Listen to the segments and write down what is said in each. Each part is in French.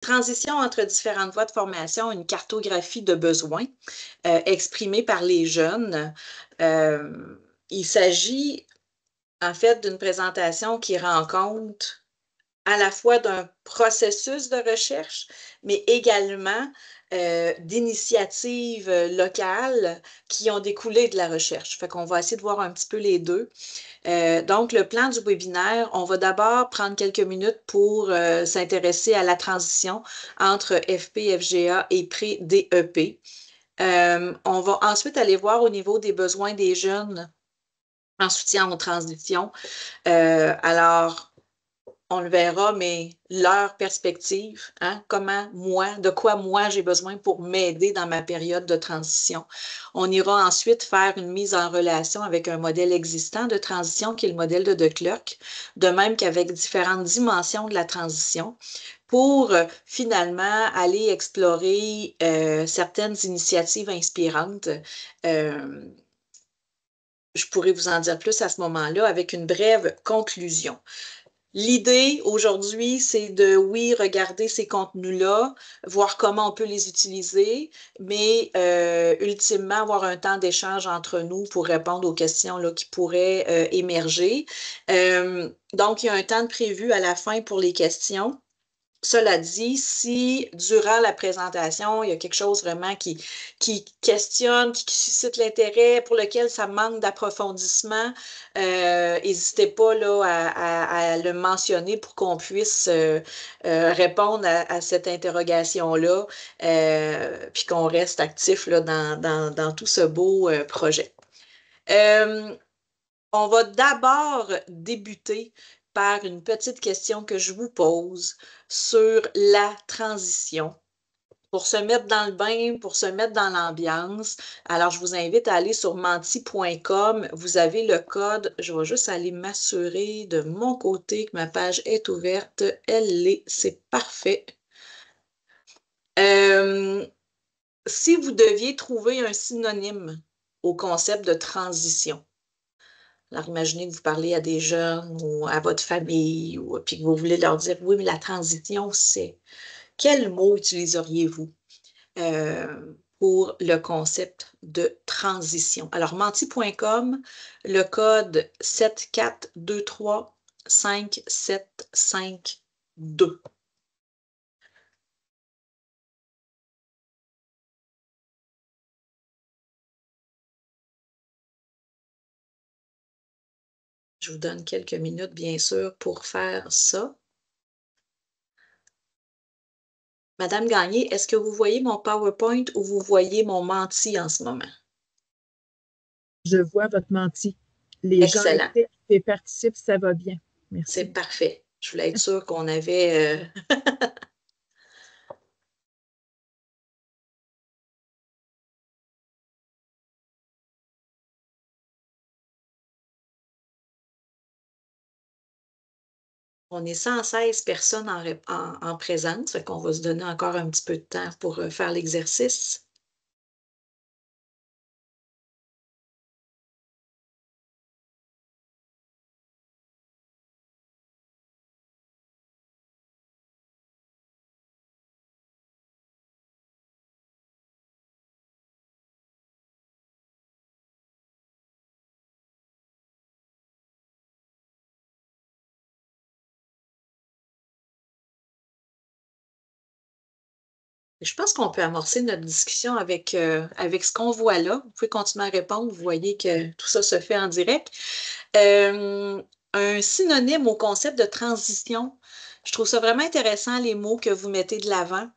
transition entre différentes voies de formation, une cartographie de besoins exprimée par les jeunes. Il s'agit en fait d'une présentation qui rend compte à la fois d'un processus de recherche, mais également d'initiatives locales qui ont découlé de la recherche. Fait qu'on va essayer de voir un petit peu les deux. Donc, le plan du webinaire, on va d'abord prendre quelques minutes pour s'intéresser à la transition entre FP, FGA et pré-DEP. On va ensuite aller voir au niveau des besoins des jeunes en soutien aux transitions. Alors, on le verra, mais leur perspective, hein, de quoi moi j'ai besoin pour m'aider dans ma période de transition. On ira ensuite faire une mise en relation avec un modèle existant de transition qui est le modèle de Klerk, de même qu'avec différentes dimensions de la transition pour finalement aller explorer certaines initiatives inspirantes. Je pourrais vous en dire plus à ce moment-là avec une brève conclusion. L'idée aujourd'hui, c'est de, oui, regarder ces contenus-là, voir comment on peut les utiliser, mais ultimement avoir un temps d'échange entre nous pour répondre aux questions là, qui pourraient émerger. Donc, il y a un temps de prévu à la fin pour les questions. Cela dit, si durant la présentation, il y a quelque chose vraiment qui questionne, qui suscite l'intérêt, pour lequel ça manque d'approfondissement, n'hésitez pas là, à le mentionner pour qu'on puisse répondre à cette interrogation-là, puis qu'on reste actif là, dans tout ce beau projet. On va d'abord débuter par une petite question que je vous pose sur la transition. Pour se mettre dans le bain, pour se mettre dans l'ambiance. Alors, je vous invite à aller sur menti.com. Vous avez le code. Je vais juste aller m'assurer de mon côté que ma page est ouverte. Elle l'est. C'est parfait. Si vous deviez trouver un synonyme au concept de transition, alors, imaginez que vous parlez à des jeunes ou à votre famille, puis que vous voulez leur dire, oui, mais la transition, c'est... Quel mot utiliseriez-vous pour le concept de transition? Alors, menti.com, le code 74235752. Je vous donne quelques minutes, bien sûr, pour faire ça. Madame Gagné, est-ce que vous voyez mon PowerPoint ou vous voyez mon menti en ce moment? Je vois votre menti. Les gens Excellent. écoutent et participent, ça va bien. C'est Merci. parfait. Je voulais être sûre qu'on avait... On est 116 personnes en présence, fait qu'on va se donner encore un petit peu de temps pour faire l'exercice. Je pense qu'on peut amorcer notre discussion avec ce qu'on voit là. Vous pouvez continuer à répondre. Vous voyez que tout ça se fait en direct. Un synonyme au concept de transition. Je trouve ça vraiment intéressant, les mots que vous mettez de l'avant.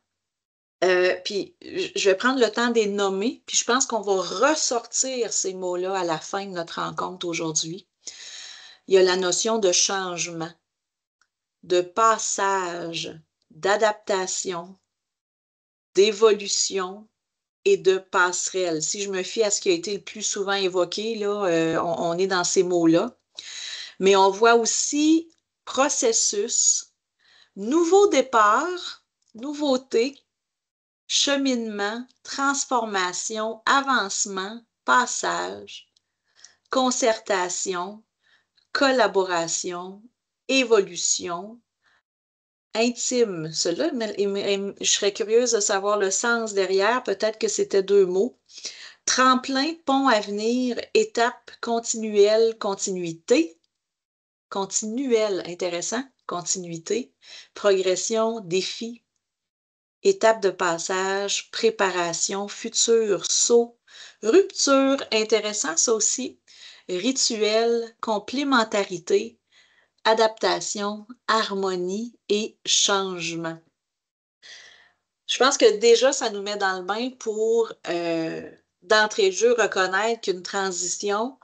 Puis, je vais prendre le temps de les nommer, puis je pense qu'on va ressortir ces mots-là à la fin de notre rencontre aujourd'hui. Il y a la notion de changement, de passage, d'adaptation, d'évolution et de passerelle. Si je me fie à ce qui a été le plus souvent évoqué, là, on est dans ces mots-là. Mais on voit aussi processus, nouveau départ, nouveauté, cheminement, transformation, avancement, passage, concertation, collaboration, évolution, intime. Cela, je serais curieuse de savoir le sens derrière. Peut-être que c'était deux mots. Tremplin, pont à venir, étape continuelle, continuité. Continuelle, intéressant. Continuité. Progression, défi. Étape de passage, préparation, futur, saut. Rupture, intéressant ça aussi. Rituel, complémentarité, adaptation, harmonie et changement. Je pense que déjà, ça nous met dans le bain pour, d'entrée de jeu, reconnaître qu'une transition,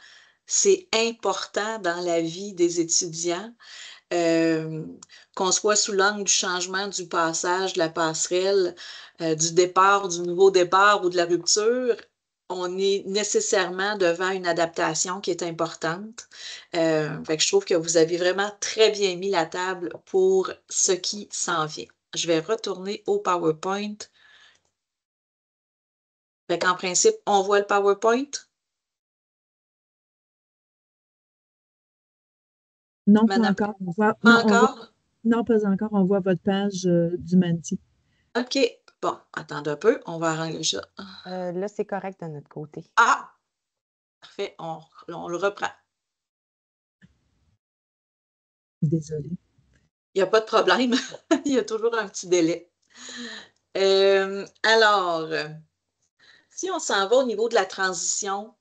c'est important dans la vie des étudiants, euh, qu'on soit sous l'angle du changement, du passage, de la passerelle, du départ, du nouveau départ ou de la rupture. On est nécessairement devant une adaptation qui est importante. Fait que je trouve que vous avez vraiment très bien mis la table pour ce qui s'en vient. Je vais retourner au PowerPoint. Fait qu'en principe, on voit le PowerPoint? Non, pas Madame? encore. Pas encore? Non, pas encore. On voit votre page du Menti. OK. Bon, attendez un peu. On va arranger ça. Là, c'est correct de notre côté. Ah! Parfait. On le reprend. Désolée. Il n'y a pas de problème. Il y a toujours un petit délai. Alors, si on s'en va au niveau de la transition,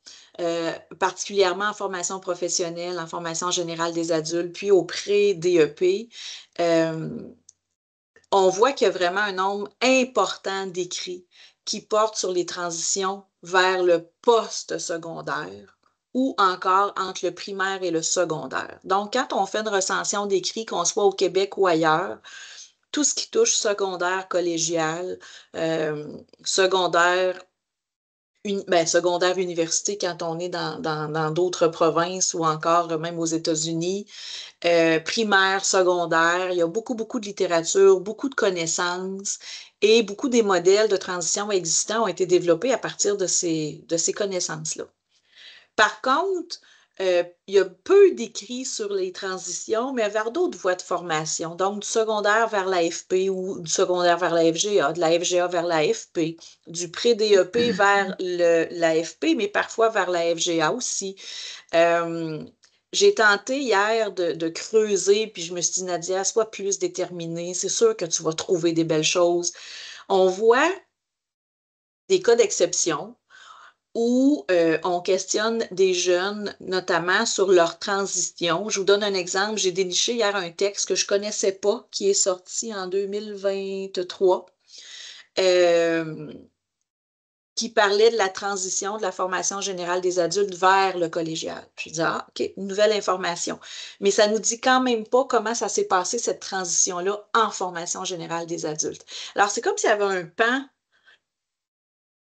particulièrement en formation professionnelle, en formation générale des adultes, puis au pré-DEP, on voit qu'il y a vraiment un nombre important d'écrits qui portent sur les transitions vers le post-secondaire ou encore entre le primaire et le secondaire. Donc, quand on fait une recension d'écrits, qu'on soit au Québec ou ailleurs, tout ce qui touche secondaire collégial, secondaire secondaire université quand on est dans d'autres provinces ou encore même aux États-Unis, primaire, secondaire, il y a beaucoup, beaucoup de littérature, beaucoup de connaissances et beaucoup des modèles de transition existants ont été développés à partir de ces connaissances-là. Par contre, il y a peu d'écrits sur les transitions, mais vers d'autres voies de formation. Donc, du secondaire vers l'AFP ou du secondaire vers la FGA, de la FGA vers l'AFP, du pré-DEP vers l'AFP, mais parfois vers la FGA aussi. J'ai tenté hier de creuser, puis je me suis dit, Nadia, sois plus déterminée. C'est sûr que tu vas trouver des belles choses. On voit des cas d'exception où on questionne des jeunes, notamment sur leur transition. Je vous donne un exemple. J'ai déniché hier un texte que je ne connaissais pas, qui est sorti en 2023, qui parlait de la transition de la formation générale des adultes vers le collégial. Je dis, ah, OK, une nouvelle information. Mais ça ne nous dit quand même pas comment ça s'est passé, cette transition-là, en formation générale des adultes. Alors, c'est comme s'il y avait un pan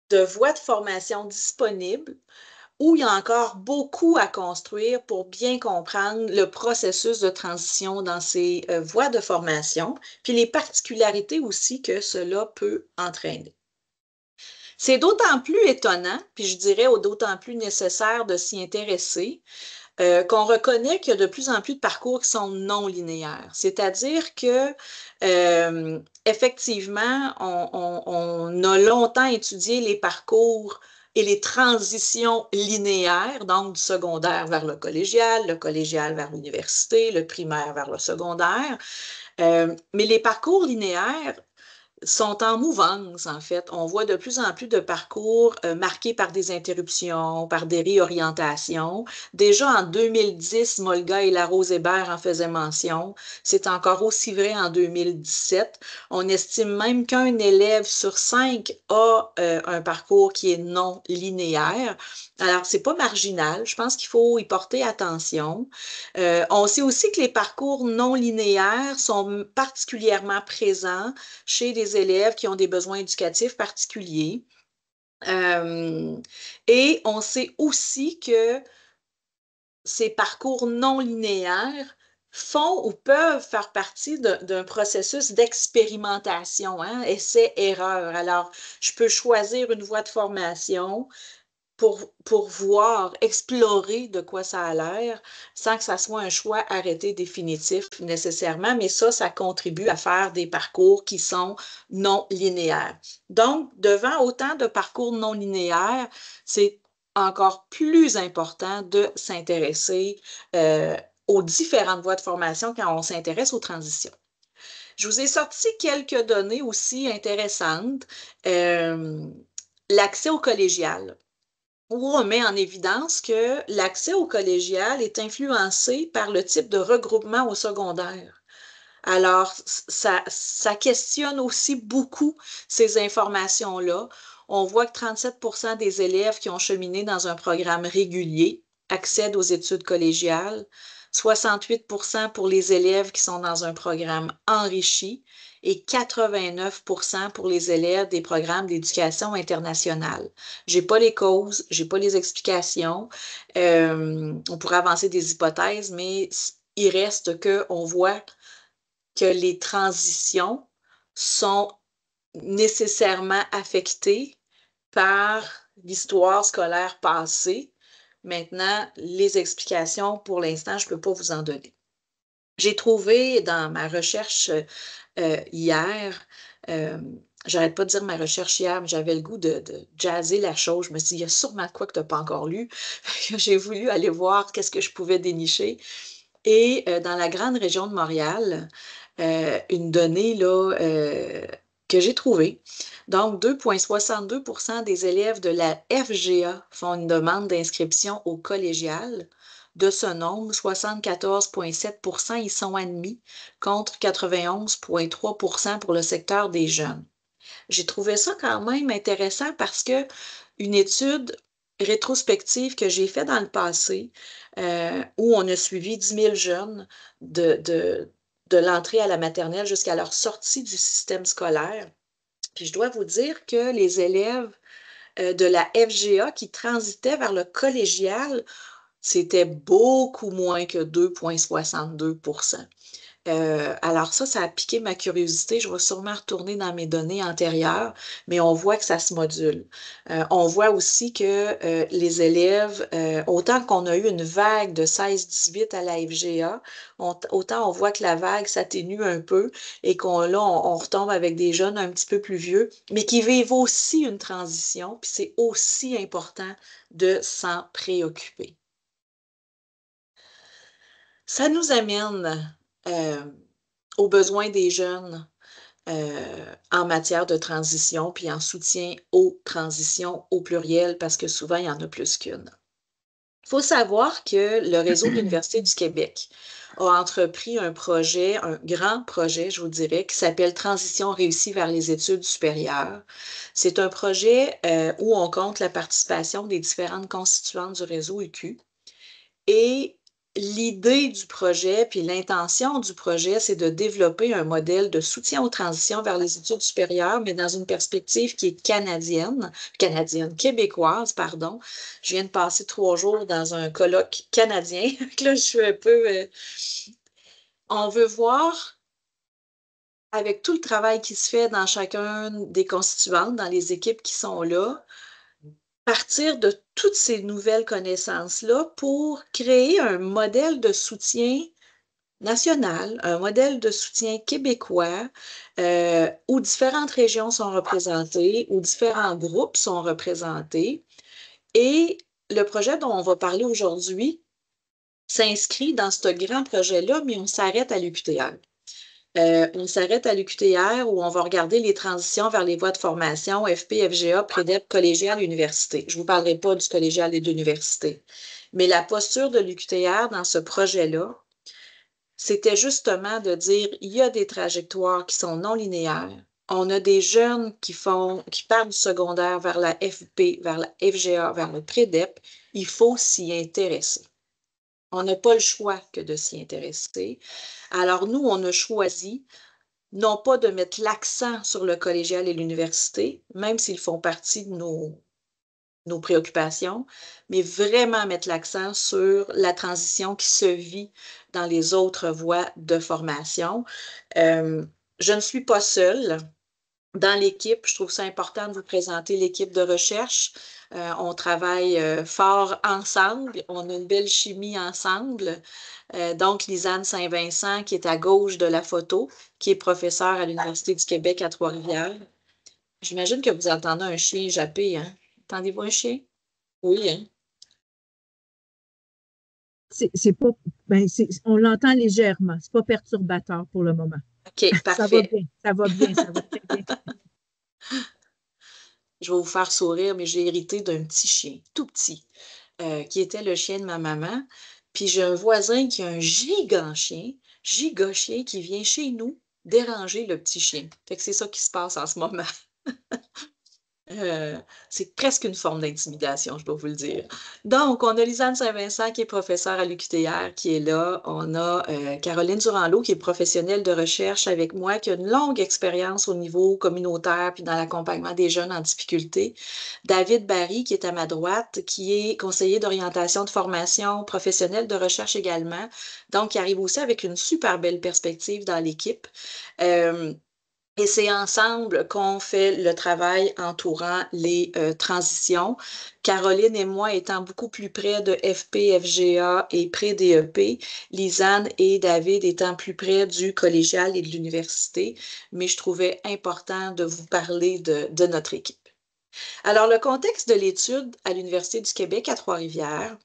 de voies de formation disponibles où il y a encore beaucoup à construire pour bien comprendre le processus de transition dans ces voies de formation, puis les particularités aussi que cela peut entraîner. C'est d'autant plus étonnant, puis je dirais d'autant plus nécessaire de s'y intéresser, qu'on reconnaît qu'il y a de plus en plus de parcours qui sont non linéaires. C'est-à-dire que, effectivement, on a longtemps étudié les parcours et les transitions linéaires, donc du secondaire vers le collégial vers l'université, le primaire vers le secondaire. Mais les parcours linéaires sont en mouvance, en fait. On voit de plus en plus de parcours marqués par des interruptions, par des réorientations. Déjà en 2010, Molga et Larose-Hébert en faisaient mention. C'est encore aussi vrai en 2017. On estime même qu'un élève sur 5 a un parcours qui est non linéaire. Alors, c'est pas marginal. Je pense qu'il faut y porter attention. On sait aussi que les parcours non linéaires sont particulièrement présents chez des élèves qui ont des besoins éducatifs particuliers. Et on sait aussi que ces parcours non linéaires font ou peuvent faire partie d'un processus d'expérimentation, hein, essai-erreur. Alors, je peux choisir une voie de formation, pour voir, explorer de quoi ça a l'air, sans que ça soit un choix arrêté définitif nécessairement, mais ça contribue à faire des parcours qui sont non linéaires. Donc, devant autant de parcours non linéaires, c'est encore plus important de s'intéresser aux différentes voies de formation quand on s'intéresse aux transitions. Je vous ai sorti quelques données aussi intéressantes. L'accès au collégial, où on met en évidence que l'accès au collégial est influencé par le type de regroupement au secondaire. Alors, ça questionne aussi beaucoup ces informations-là. On voit que 37% des élèves qui ont cheminé dans un programme régulier accèdent aux études collégiales, 68% pour les élèves qui sont dans un programme enrichi et 89% pour les élèves des programmes d'éducation internationale. Je n'ai pas les causes, je n'ai pas les explications. On pourrait avancer des hypothèses, mais il reste qu'on voit que les transitions sont nécessairement affectées par l'histoire scolaire passée. Maintenant, les explications, pour l'instant, je ne peux pas vous en donner. J'ai trouvé dans ma recherche hier, j'arrête pas de dire ma recherche hier, mais j'avais le goût de jazzer la chose. Je me suis dit, il y a sûrement de quoi que tu n'as pas encore lu. J'ai voulu aller voir qu'est-ce que je pouvais dénicher. Et dans la grande région de Montréal, une donnée là, que j'ai trouvée. Donc, 2,62% des élèves de la FGA font une demande d'inscription au collégial. De ce nombre, 74,7% y sont admis, contre 91,3% pour le secteur des jeunes. J'ai trouvé ça quand même intéressant parce que une étude rétrospective que j'ai faite dans le passé, où on a suivi 10 000 jeunes de l'entrée à la maternelle jusqu'à leur sortie du système scolaire. Puis je dois vous dire que les élèves de la FGA qui transitaient vers le collégial, c'était beaucoup moins que 2,62%. Alors ça a piqué ma curiosité. Je vais sûrement retourner dans mes données antérieures, mais on voit que ça se module. On voit aussi que les élèves, autant qu'on a eu une vague de 16-18 à la FGA, autant on voit que la vague s'atténue un peu et on retombe avec des jeunes un petit peu plus vieux, mais qui vivent aussi une transition, puis c'est aussi important de s'en préoccuper. Ça nous amène aux besoins des jeunes en matière de transition, puis en soutien aux transitions au pluriel, parce que souvent, il y en a plus qu'une. Il faut savoir que le réseau de l'Université du Québec a entrepris un projet, un grand projet, je vous dirais, qui s'appelle Transition réussie vers les études supérieures. C'est un projet où on compte la participation des différentes constituantes du réseau UQ. Et l'idée du projet, puis l'intention du projet, c'est de développer un modèle de soutien aux transitions vers les études supérieures, mais dans une perspective qui est québécoise, pardon. Je viens de passer 3 jours dans un colloque canadien. Là, je suis un peu... On veut voir, avec tout le travail qui se fait dans chacun des constituantes, dans les équipes qui sont là, partir de toutes ces nouvelles connaissances-là pour créer un modèle de soutien national, un modèle de soutien québécois où différentes régions sont représentées, où différents groupes sont représentés. Et le projet dont on va parler aujourd'hui s'inscrit dans ce grand projet-là, mais on s'arrête à l'UQTR. On s'arrête à l'UQTR où on va regarder les transitions vers les voies de formation, FP, FGA, Prédep, collégial, université. Je ne vous parlerai pas du collégial et de l'université. Mais la posture de l'UQTR dans ce projet-là, c'était justement de dire il y a des trajectoires qui sont non linéaires. On a des jeunes qui partent du secondaire vers la FP, vers la FGA, vers le Prédep. Il faut s'y intéresser. On n'a pas le choix que de s'y intéresser. Alors, nous, on a choisi non pas de mettre l'accent sur le collégial et l'université, même s'ils font partie de nos préoccupations, mais vraiment mettre l'accent sur la transition qui se vit dans les autres voies de formation. Je ne suis pas seule. Dans l'équipe, je trouve ça important de vous présenter l'équipe de recherche. On travaille fort ensemble, on a une belle chimie ensemble. Donc, Lisanne Saint-Vincent, qui est à gauche de la photo, qui est professeure à l'Université du Québec à Trois-Rivières. J'imagine que vous entendez un chien japper, hein? Entendez-vous un chien? Oui, hein? C'est pas, on l'entend légèrement. C'est pas perturbateur pour le moment. OK, Ça va parfait. bien, ça va bien, ça va très bien. Je vais vous faire sourire, mais j'ai hérité d'un petit chien, tout petit, qui était le chien de ma maman. Puis j'ai un voisin qui a un giga chien qui vient chez nous déranger le petit chien. Fait que c'est ça qui se passe en ce moment. C'est presque une forme d'intimidation, je dois vous le dire. Donc, on a Lisanne Saint-Vincent qui est professeure à l'UQTR qui est là. On a Caroline Durand-Lot qui est professionnelle de recherche avec moi, qui a une longue expérience au niveau communautaire puis dans l'accompagnement des jeunes en difficulté. David Barry qui est à ma droite, qui est conseiller d'orientation de formation professionnelle de recherche également. Donc, qui arrive aussi avec une super belle perspective dans l'équipe. Euh, et c'est ensemble qu'on fait le travail entourant les transitions. Caroline et moi étant beaucoup plus près de FP, FGA et pré-DEP, Lisanne et David étant plus près du collégial et de l'université, mais je trouvais important de vous parler de notre équipe. Alors, le contexte de l'étude à l'Université du Québec à Trois-Rivières,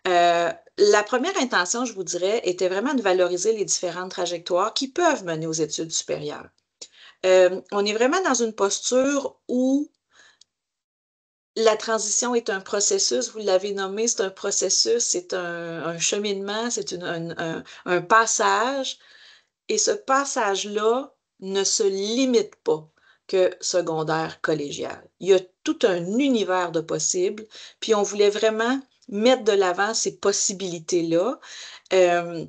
la première intention, je vous dirais, était vraiment de valoriser les différentes trajectoires qui peuvent mener aux études supérieures. On est vraiment dans une posture où la transition est un processus, vous l'avez nommé, c'est un processus, c'est un cheminement, c'est un passage. Et ce passage-là ne se limite pas que secondaire collégial. Il y a tout un univers de possibles, puis on voulait vraiment mettre de l'avant ces possibilités-là. Euh,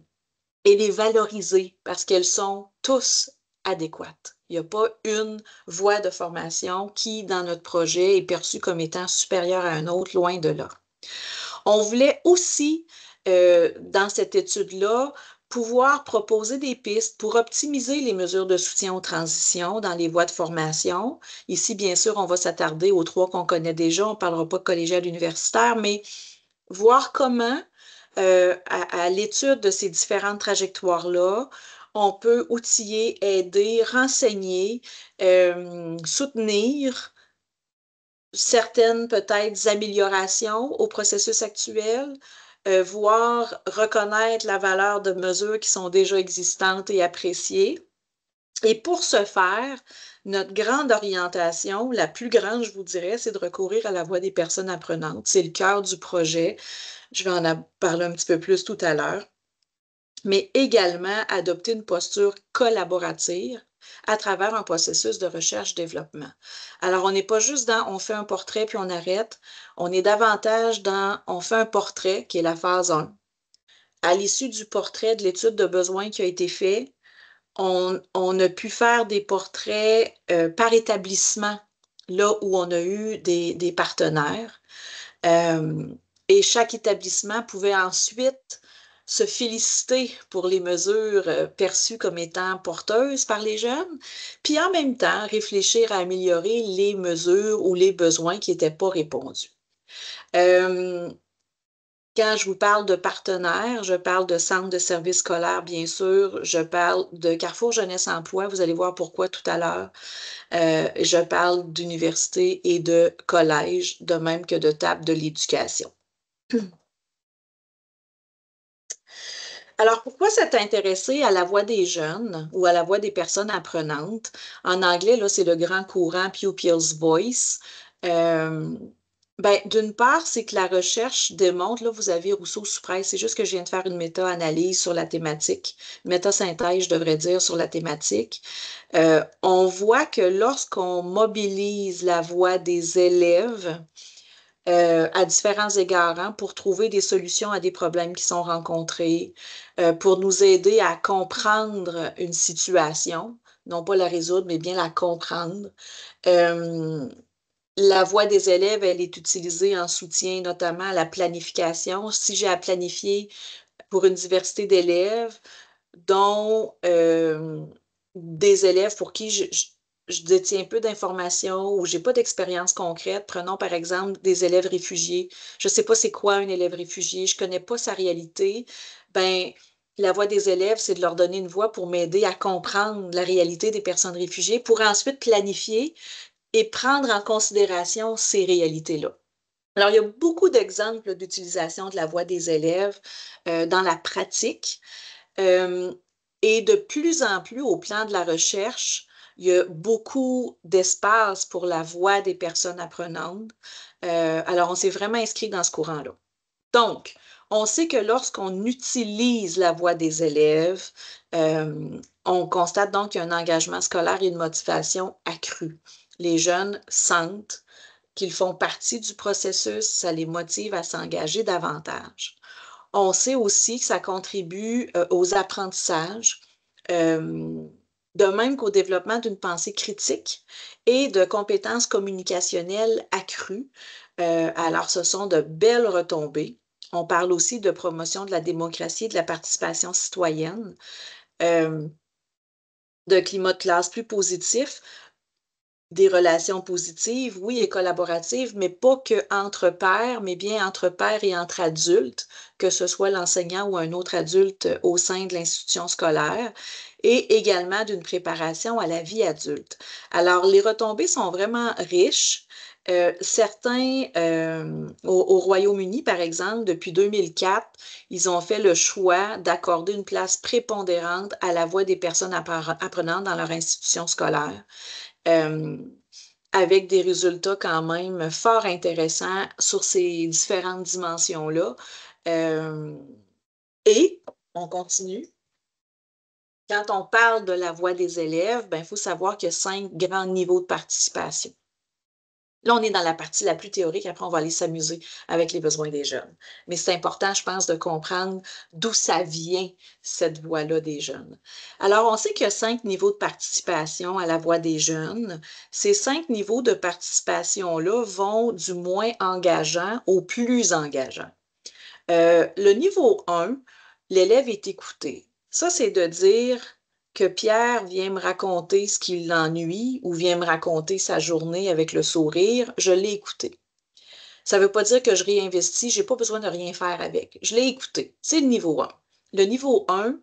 et les valoriser parce qu'elles sont tous adéquates. Il n'y a pas une voie de formation qui, dans notre projet, est perçue comme étant supérieure à un autre, loin de là. On voulait aussi, dans cette étude-là, pouvoir proposer des pistes pour optimiser les mesures de soutien aux transitions dans les voies de formation. Ici, bien sûr, on va s'attarder aux trois qu'on connaît déjà. On ne parlera pas de collégial universitaire, mais voir comment, à l'étude de ces différentes trajectoires-là, on peut outiller, aider, renseigner, soutenir certaines peut-être améliorations au processus actuel, voire reconnaître la valeur de mesures qui sont déjà existantes et appréciées. Et pour ce faire, notre grande orientation, la plus grande, je vous dirais, c'est de recourir à la voix des personnes apprenantes. C'est le cœur du projet. Je vais en parler un petit peu plus tout à l'heure. Mais également adopter une posture collaborative à travers un processus de recherche-développement. Alors, on n'est pas juste dans on fait un portrait puis on arrête. On est davantage dans on fait un portrait qui est la phase 1. À l'issue du portrait de l'étude de besoins qui a été fait, on a pu faire des portraits par établissement, là où on a eu des partenaires. Euh, et chaque établissement pouvait ensuite se féliciter pour les mesures perçues comme étant porteuses par les jeunes, puis en même temps réfléchir à améliorer les mesures ou les besoins qui n'étaient pas répondus. Euh, Quand je vous parle de partenaires, je parle de centres de services scolaires, bien sûr, je parle de Carrefour Jeunesse Emploi, vous allez voir pourquoi tout à l'heure. Je parle d'université et de collège, de même que de table de l'éducation. Alors, pourquoi s'être intéressé à la voix des jeunes ou à la voix des personnes apprenantes? En anglais, là, c'est le grand courant Pupils Voice. Euh, d'une part, c'est que la recherche démontre, là, vous avez Rousseau sous presse, c'est juste que je viens de faire une méta-analyse sur la thématique, méta-synthèse, je devrais dire, sur la thématique. On voit que lorsqu'on mobilise la voix des élèves, à différents égards, hein, pour trouver des solutions à des problèmes qui sont rencontrés, pour nous aider à comprendre une situation, non pas la résoudre, mais bien la comprendre. Euh, la voix des élèves, elle est utilisée en soutien notamment à la planification. Si j'ai à planifier pour une diversité d'élèves, dont des élèves pour qui je détiens peu d'informations ou j'ai pas d'expérience concrète. Prenons par exemple des élèves réfugiés. Je sais pas c'est quoi un élève réfugié, je connais pas sa réalité. Ben, la voix des élèves, c'est de leur donner une voix pour m'aider à comprendre la réalité des personnes réfugiées pour ensuite planifier et prendre en considération ces réalités-là. Alors, il y a beaucoup d'exemples d'utilisation de la voix des élèves dans la pratique. Euh, et de plus en plus, au plan de la recherche, il y a beaucoup d'espace pour la voix des personnes apprenantes. Alors, on s'est vraiment inscrit dans ce courant-là. Donc, on sait que lorsqu'on utilise la voix des élèves, on constate donc qu'il y a un engagement scolaire et une motivation accrue. Les jeunes sentent qu'ils font partie du processus, ça les motive à s'engager davantage. On sait aussi que ça contribue aux apprentissages, euh, de même qu'au développement d'une pensée critique et de compétences communicationnelles accrues. Alors, ce sont de belles retombées. On parle aussi de promotion de la démocratie et de la participation citoyenne, euh, de climat de classe plus positif, des relations positives, oui, et collaboratives, mais pas que entre pairs, mais bien entre pairs et entre adultes, que ce soit l'enseignant ou un autre adulte au sein de l'institution scolaire, et également d'une préparation à la vie adulte. Alors, les retombées sont vraiment riches. Certains, au Royaume-Uni, par exemple, depuis 2004, ils ont fait le choix d'accorder une place prépondérante à la voix des personnes apprenantes dans leur institution scolaire, euh, avec des résultats quand même fort intéressants sur ces différentes dimensions-là. Euh, et on continue. Quand on parle de la voix des élèves, ben, il faut savoir qu'il y a 5 grands niveaux de participation. Là, on est dans la partie la plus théorique. Après, on va aller s'amuser avec les besoins des jeunes. Mais c'est important, je pense, de comprendre d'où ça vient, cette voix-là des jeunes. Alors, on sait qu'il y a 5 niveaux de participation à la voix des jeunes. Ces 5 niveaux de participation-là vont du moins engageant au plus engageant. Le niveau 1, l'élève est écouté. Ça, c'est de dire que Pierre vient me raconter ce qui l'ennuie ou vient me raconter sa journée avec le sourire. Je l'ai écouté. Ça ne veut pas dire que je réinvestis, je n'ai pas besoin de rien faire avec. Je l'ai écouté. C'est le niveau 1. Le niveau 1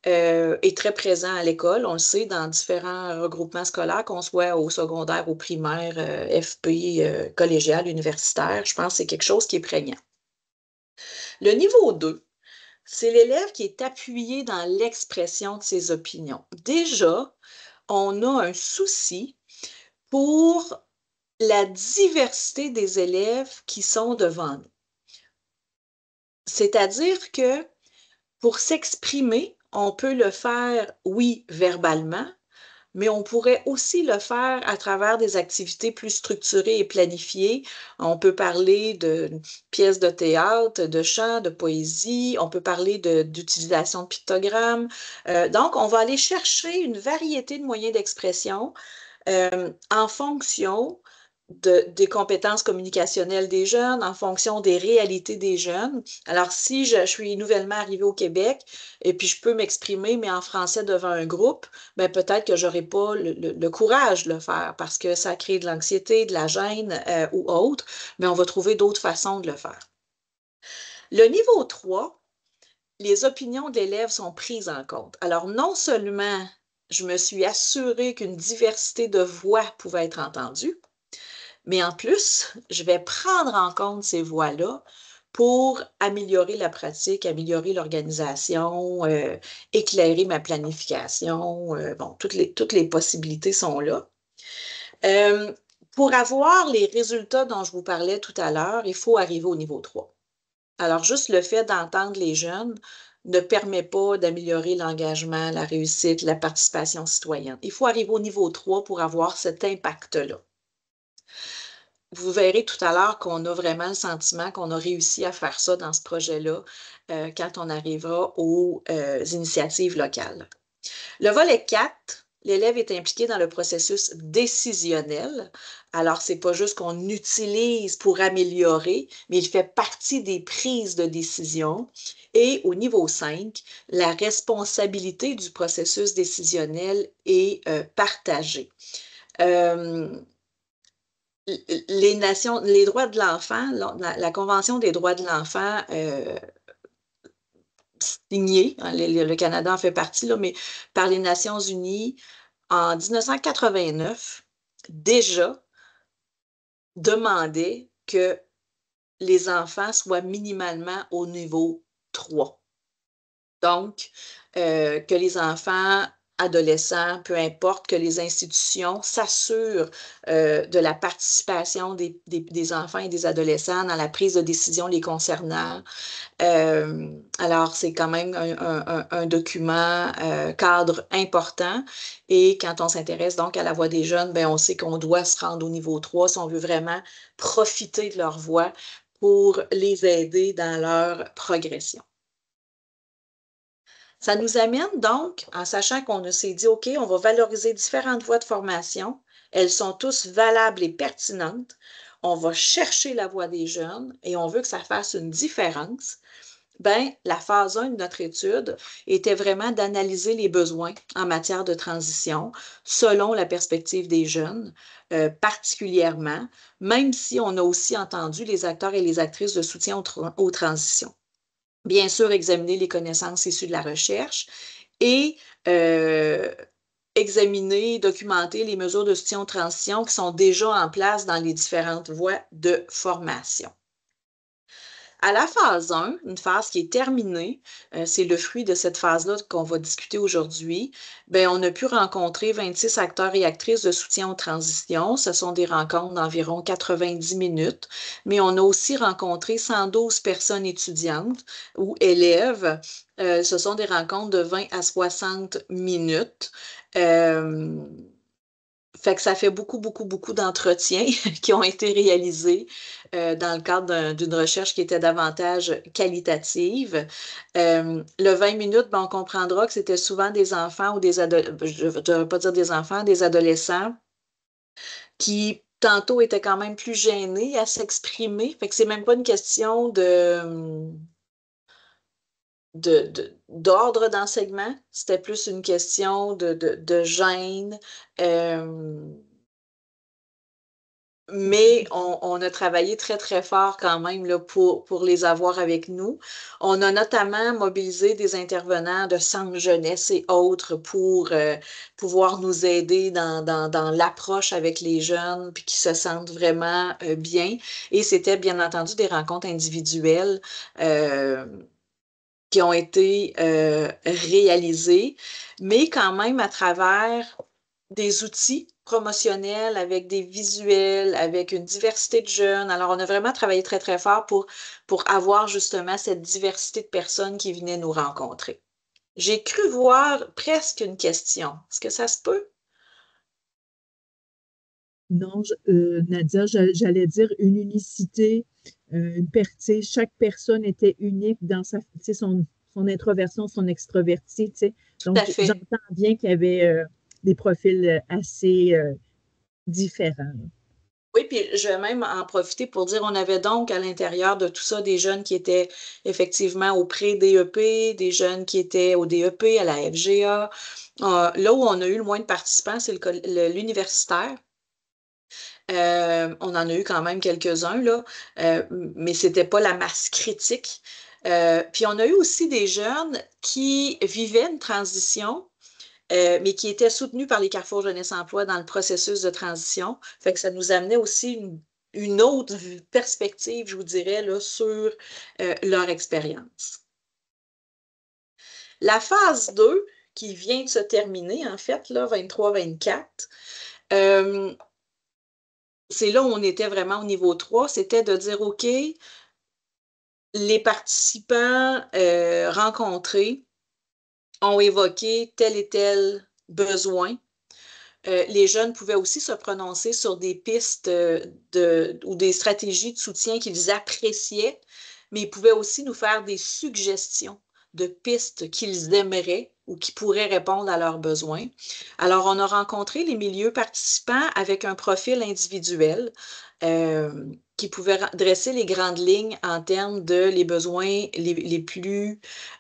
est très présent à l'école. On le sait dans différents regroupements scolaires, qu'on soit au secondaire, au primaire, FP, collégial, universitaire. Je pense que c'est quelque chose qui est prégnant. Le niveau 2, c'est l'élève qui est appuyé dans l'expression de ses opinions. Déjà, on a un souci pour la diversité des élèves qui sont devant nous. C'est-à-dire que pour s'exprimer, on peut le faire, oui, verbalement, mais on pourrait aussi le faire à travers des activités plus structurées et planifiées. On peut parler de pièces de théâtre, de chant, de poésie, on peut parler d'utilisation de pictogrammes. Donc, on va aller chercher une variété de moyens d'expression en fonction des compétences communicationnelles des jeunes, en fonction des réalités des jeunes. Alors, si je suis nouvellement arrivée au Québec et puis je peux m'exprimer, mais en français devant un groupe, ben peut-être que je n'aurai pas le courage de le faire parce que ça crée de l'anxiété, de la gêne ou autre, mais on va trouver d'autres façons de le faire. Le niveau 3, les opinions de l'élève sont prises en compte. Alors, non seulement je me suis assurée qu'une diversité de voix pouvait être entendue, mais en plus, je vais prendre en compte ces voies-là pour améliorer la pratique, améliorer l'organisation, éclairer ma planification. Bon, toutes les possibilités sont là. Euh, pour avoir les résultats dont je vous parlais tout à l'heure, il faut arriver au niveau 3. Alors, juste le fait d'entendre les jeunes ne permet pas d'améliorer l'engagement, la réussite, la participation citoyenne. Il faut arriver au niveau 3 pour avoir cet impact-là. Vous verrez tout à l'heure qu'on a vraiment le sentiment qu'on a réussi à faire ça dans ce projet-là quand on arrivera aux initiatives locales. Le volet 4, l'élève est impliqué dans le processus décisionnel. Alors, ce n'est pas juste qu'on utilise pour améliorer, mais il fait partie des prises de décision. Et au niveau 5, la responsabilité du processus décisionnel est partagée. Euh, les droits de l'enfant, la Convention des droits de l'enfant signée, hein, le Canada en fait partie, là, mais par les Nations unies en 1989, déjà demandait que les enfants soient minimalement au niveau 3. Donc, que les enfants, adolescents, peu importe, que les institutions s'assurent de la participation des enfants et des adolescents dans la prise de décision les concernant. Alors, c'est quand même un document cadre important. Et quand on s'intéresse donc à la voix des jeunes, ben, on sait qu'on doit se rendre au niveau 3 si on veut vraiment profiter de leur voix pour les aider dans leur progression. Ça nous amène donc, en sachant qu'on s'est dit, OK, on va valoriser différentes voies de formation. Elles sont tous valables et pertinentes. On va chercher la voix des jeunes et on veut que ça fasse une différence. Ben, la phase 1 de notre étude était vraiment d'analyser les besoins en matière de transition selon la perspective des jeunes, particulièrement, même si on a aussi entendu les acteurs et les actrices de soutien aux transitions. Bien sûr, examiner les connaissances issues de la recherche et examiner, documenter les mesures de soutien aux transitions qui sont déjà en place dans les différentes voies de formation. À la phase 1, une phase qui est terminée, c'est le fruit de cette phase-là qu'on va discuter aujourd'hui, bien, on a pu rencontrer 26 acteurs et actrices de soutien aux transitions. Ce sont des rencontres d'environ 90 minutes, mais on a aussi rencontré 112 personnes étudiantes ou élèves. Ce sont des rencontres de 20 à 60 minutes. Fait que ça fait beaucoup, beaucoup, beaucoup d'entretiens qui ont été réalisés dans le cadre d'une recherche qui était davantage qualitative. Le 20 minutes, ben, on comprendra que c'était souvent des enfants ou des adolescents, je ne devrais pas dire des enfants, des adolescents qui tantôt étaient quand même plus gênés à s'exprimer. Fait que c'est même pas une question d'ordre d'enseignement, c'était plus une question de gêne. Mais on a travaillé très, très fort quand même là, pour les avoir avec nous. On a notamment mobilisé des intervenants de centres jeunesse et autres pour pouvoir nous aider dans l'approche avec les jeunes, puis qui se sentent vraiment bien. Et c'était bien entendu des rencontres individuelles qui ont été réalisées, mais quand même à travers des outils promotionnels, avec des visuels, avec une diversité de jeunes. Alors, on a vraiment travaillé très, très fort pour avoir justement cette diversité de personnes qui venaient nous rencontrer. J'ai cru voir presque une question. Est-ce que ça se peut? Non, Nadia, j'allais dire une unicité, chaque personne était unique dans son introversion, son extrovertie, tu sais. Tout à Donc, fait. j'entends bien qu'il y avait des profils assez différents. Oui, puis je vais même en profiter pour dire, on avait donc à l'intérieur de tout ça des jeunes qui étaient effectivement au pré-DEP, des jeunes qui étaient au DEP, à la FGA. Là où on a eu le moins de participants, c'est l'universitaire. On en a eu quand même quelques-uns, là, mais c'était pas la masse critique. Puis on a eu aussi des jeunes qui vivaient une transition, mais qui étaient soutenus par les Carrefour Jeunesse Emploi dans le processus de transition. Fait que ça nous amenait aussi une autre perspective, je vous dirais, là, sur leur expérience. La phase 2, qui vient de se terminer, en fait, là, 23-24, c'est là où on était vraiment au niveau 3, c'était de dire, OK, les participants rencontrés ont évoqué tel et tel besoin. Les jeunes pouvaient aussi se prononcer sur des pistes ou des stratégies de soutien qu'ils appréciaient, mais ils pouvaient aussi nous faire des suggestions de pistes qu'ils aimeraient ou qui pourraient répondre à leurs besoins. Alors, on a rencontré les milieux participants avec un profil individuel. qui pouvait dresser les grandes lignes en termes de les besoins les plus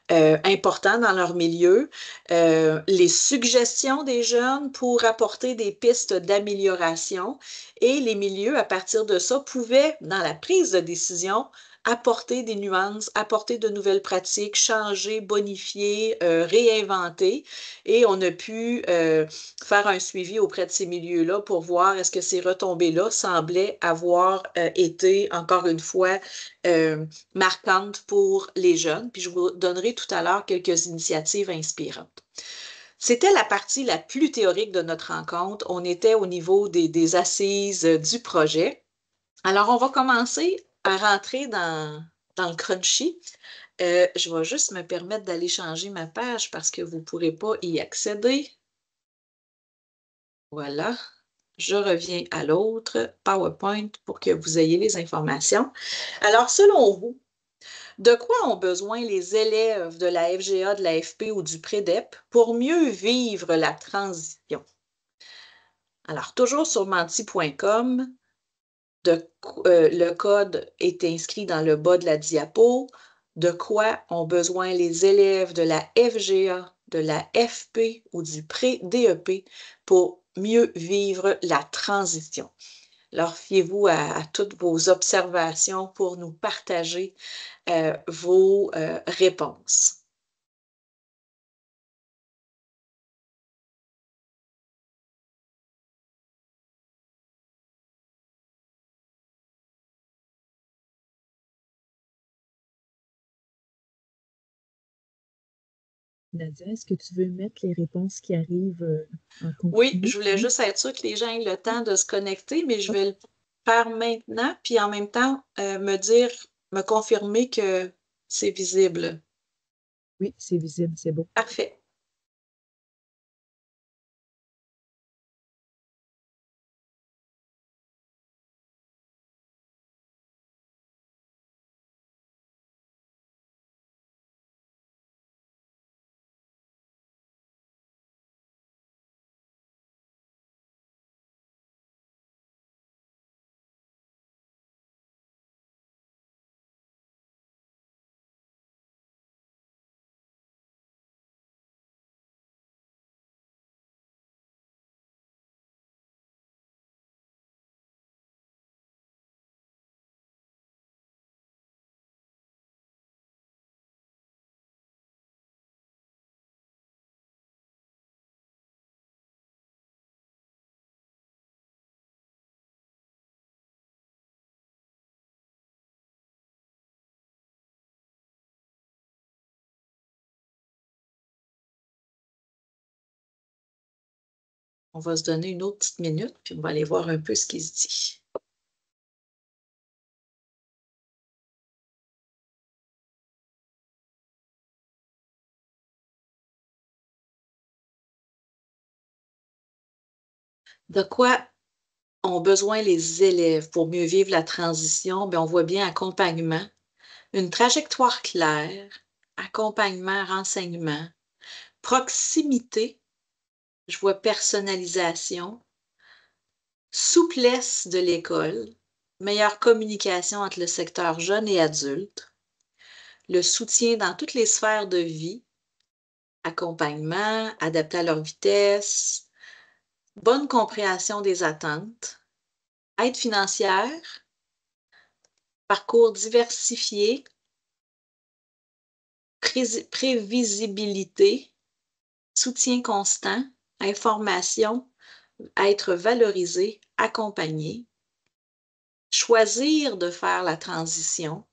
importants dans leur milieu, les suggestions des jeunes pour apporter des pistes d'amélioration et les milieux, à partir de ça, pouvaient, dans la prise de décision, apporter des nuances, apporter de nouvelles pratiques, changer, bonifier, réinventer. Et on a pu faire un suivi auprès de ces milieux-là pour voir est-ce que ces retombées-là semblaient avoir été, encore une fois, marquantes pour les jeunes. Puis je vous donnerai tout à l'heure quelques initiatives inspirantes. C'était la partie la plus théorique de notre rencontre. On était au niveau des assises du projet. Alors, on va commencer à rentrer dans le crunchy. Je vais juste me permettre d'aller changer ma page parce que vous ne pourrez pas y accéder. Voilà. Je reviens à l'autre PowerPoint pour que vous ayez les informations. Alors, selon vous, de quoi ont besoin les élèves de la FGA, de la FP ou du PREDEP pour mieux vivre la transition? Alors, toujours sur menti.com, le code est inscrit dans le bas de la diapo. De quoi ont besoin les élèves de la FGA, de la FP ou du pré-DEP pour mieux vivre la transition? Alors, fiez-vous à toutes vos observations pour nous partager vos réponses. Nadia, est-ce que tu veux mettre les réponses qui arrivent en Oui, continu? je voulais juste être sûre que les gens aient le temps de se connecter, mais je vais le faire maintenant, puis en même temps me confirmer que c'est visible. Oui, c'est visible, c'est beau. Parfait. On va se donner une autre petite minute, puis on va aller voir un peu ce qui se dit. De quoi ont besoin les élèves pour mieux vivre la transition? Bien, on voit bien accompagnement, une trajectoire claire, accompagnement, renseignement, proximité, je vois personnalisation, souplesse de l'école, meilleure communication entre le secteur jeune et adulte, le soutien dans toutes les sphères de vie, accompagnement, adapté à leur vitesse, bonne compréhension des attentes, aide financière, parcours diversifié, prévisibilité, soutien constant, information, être valorisé, accompagné, choisir de faire la transition,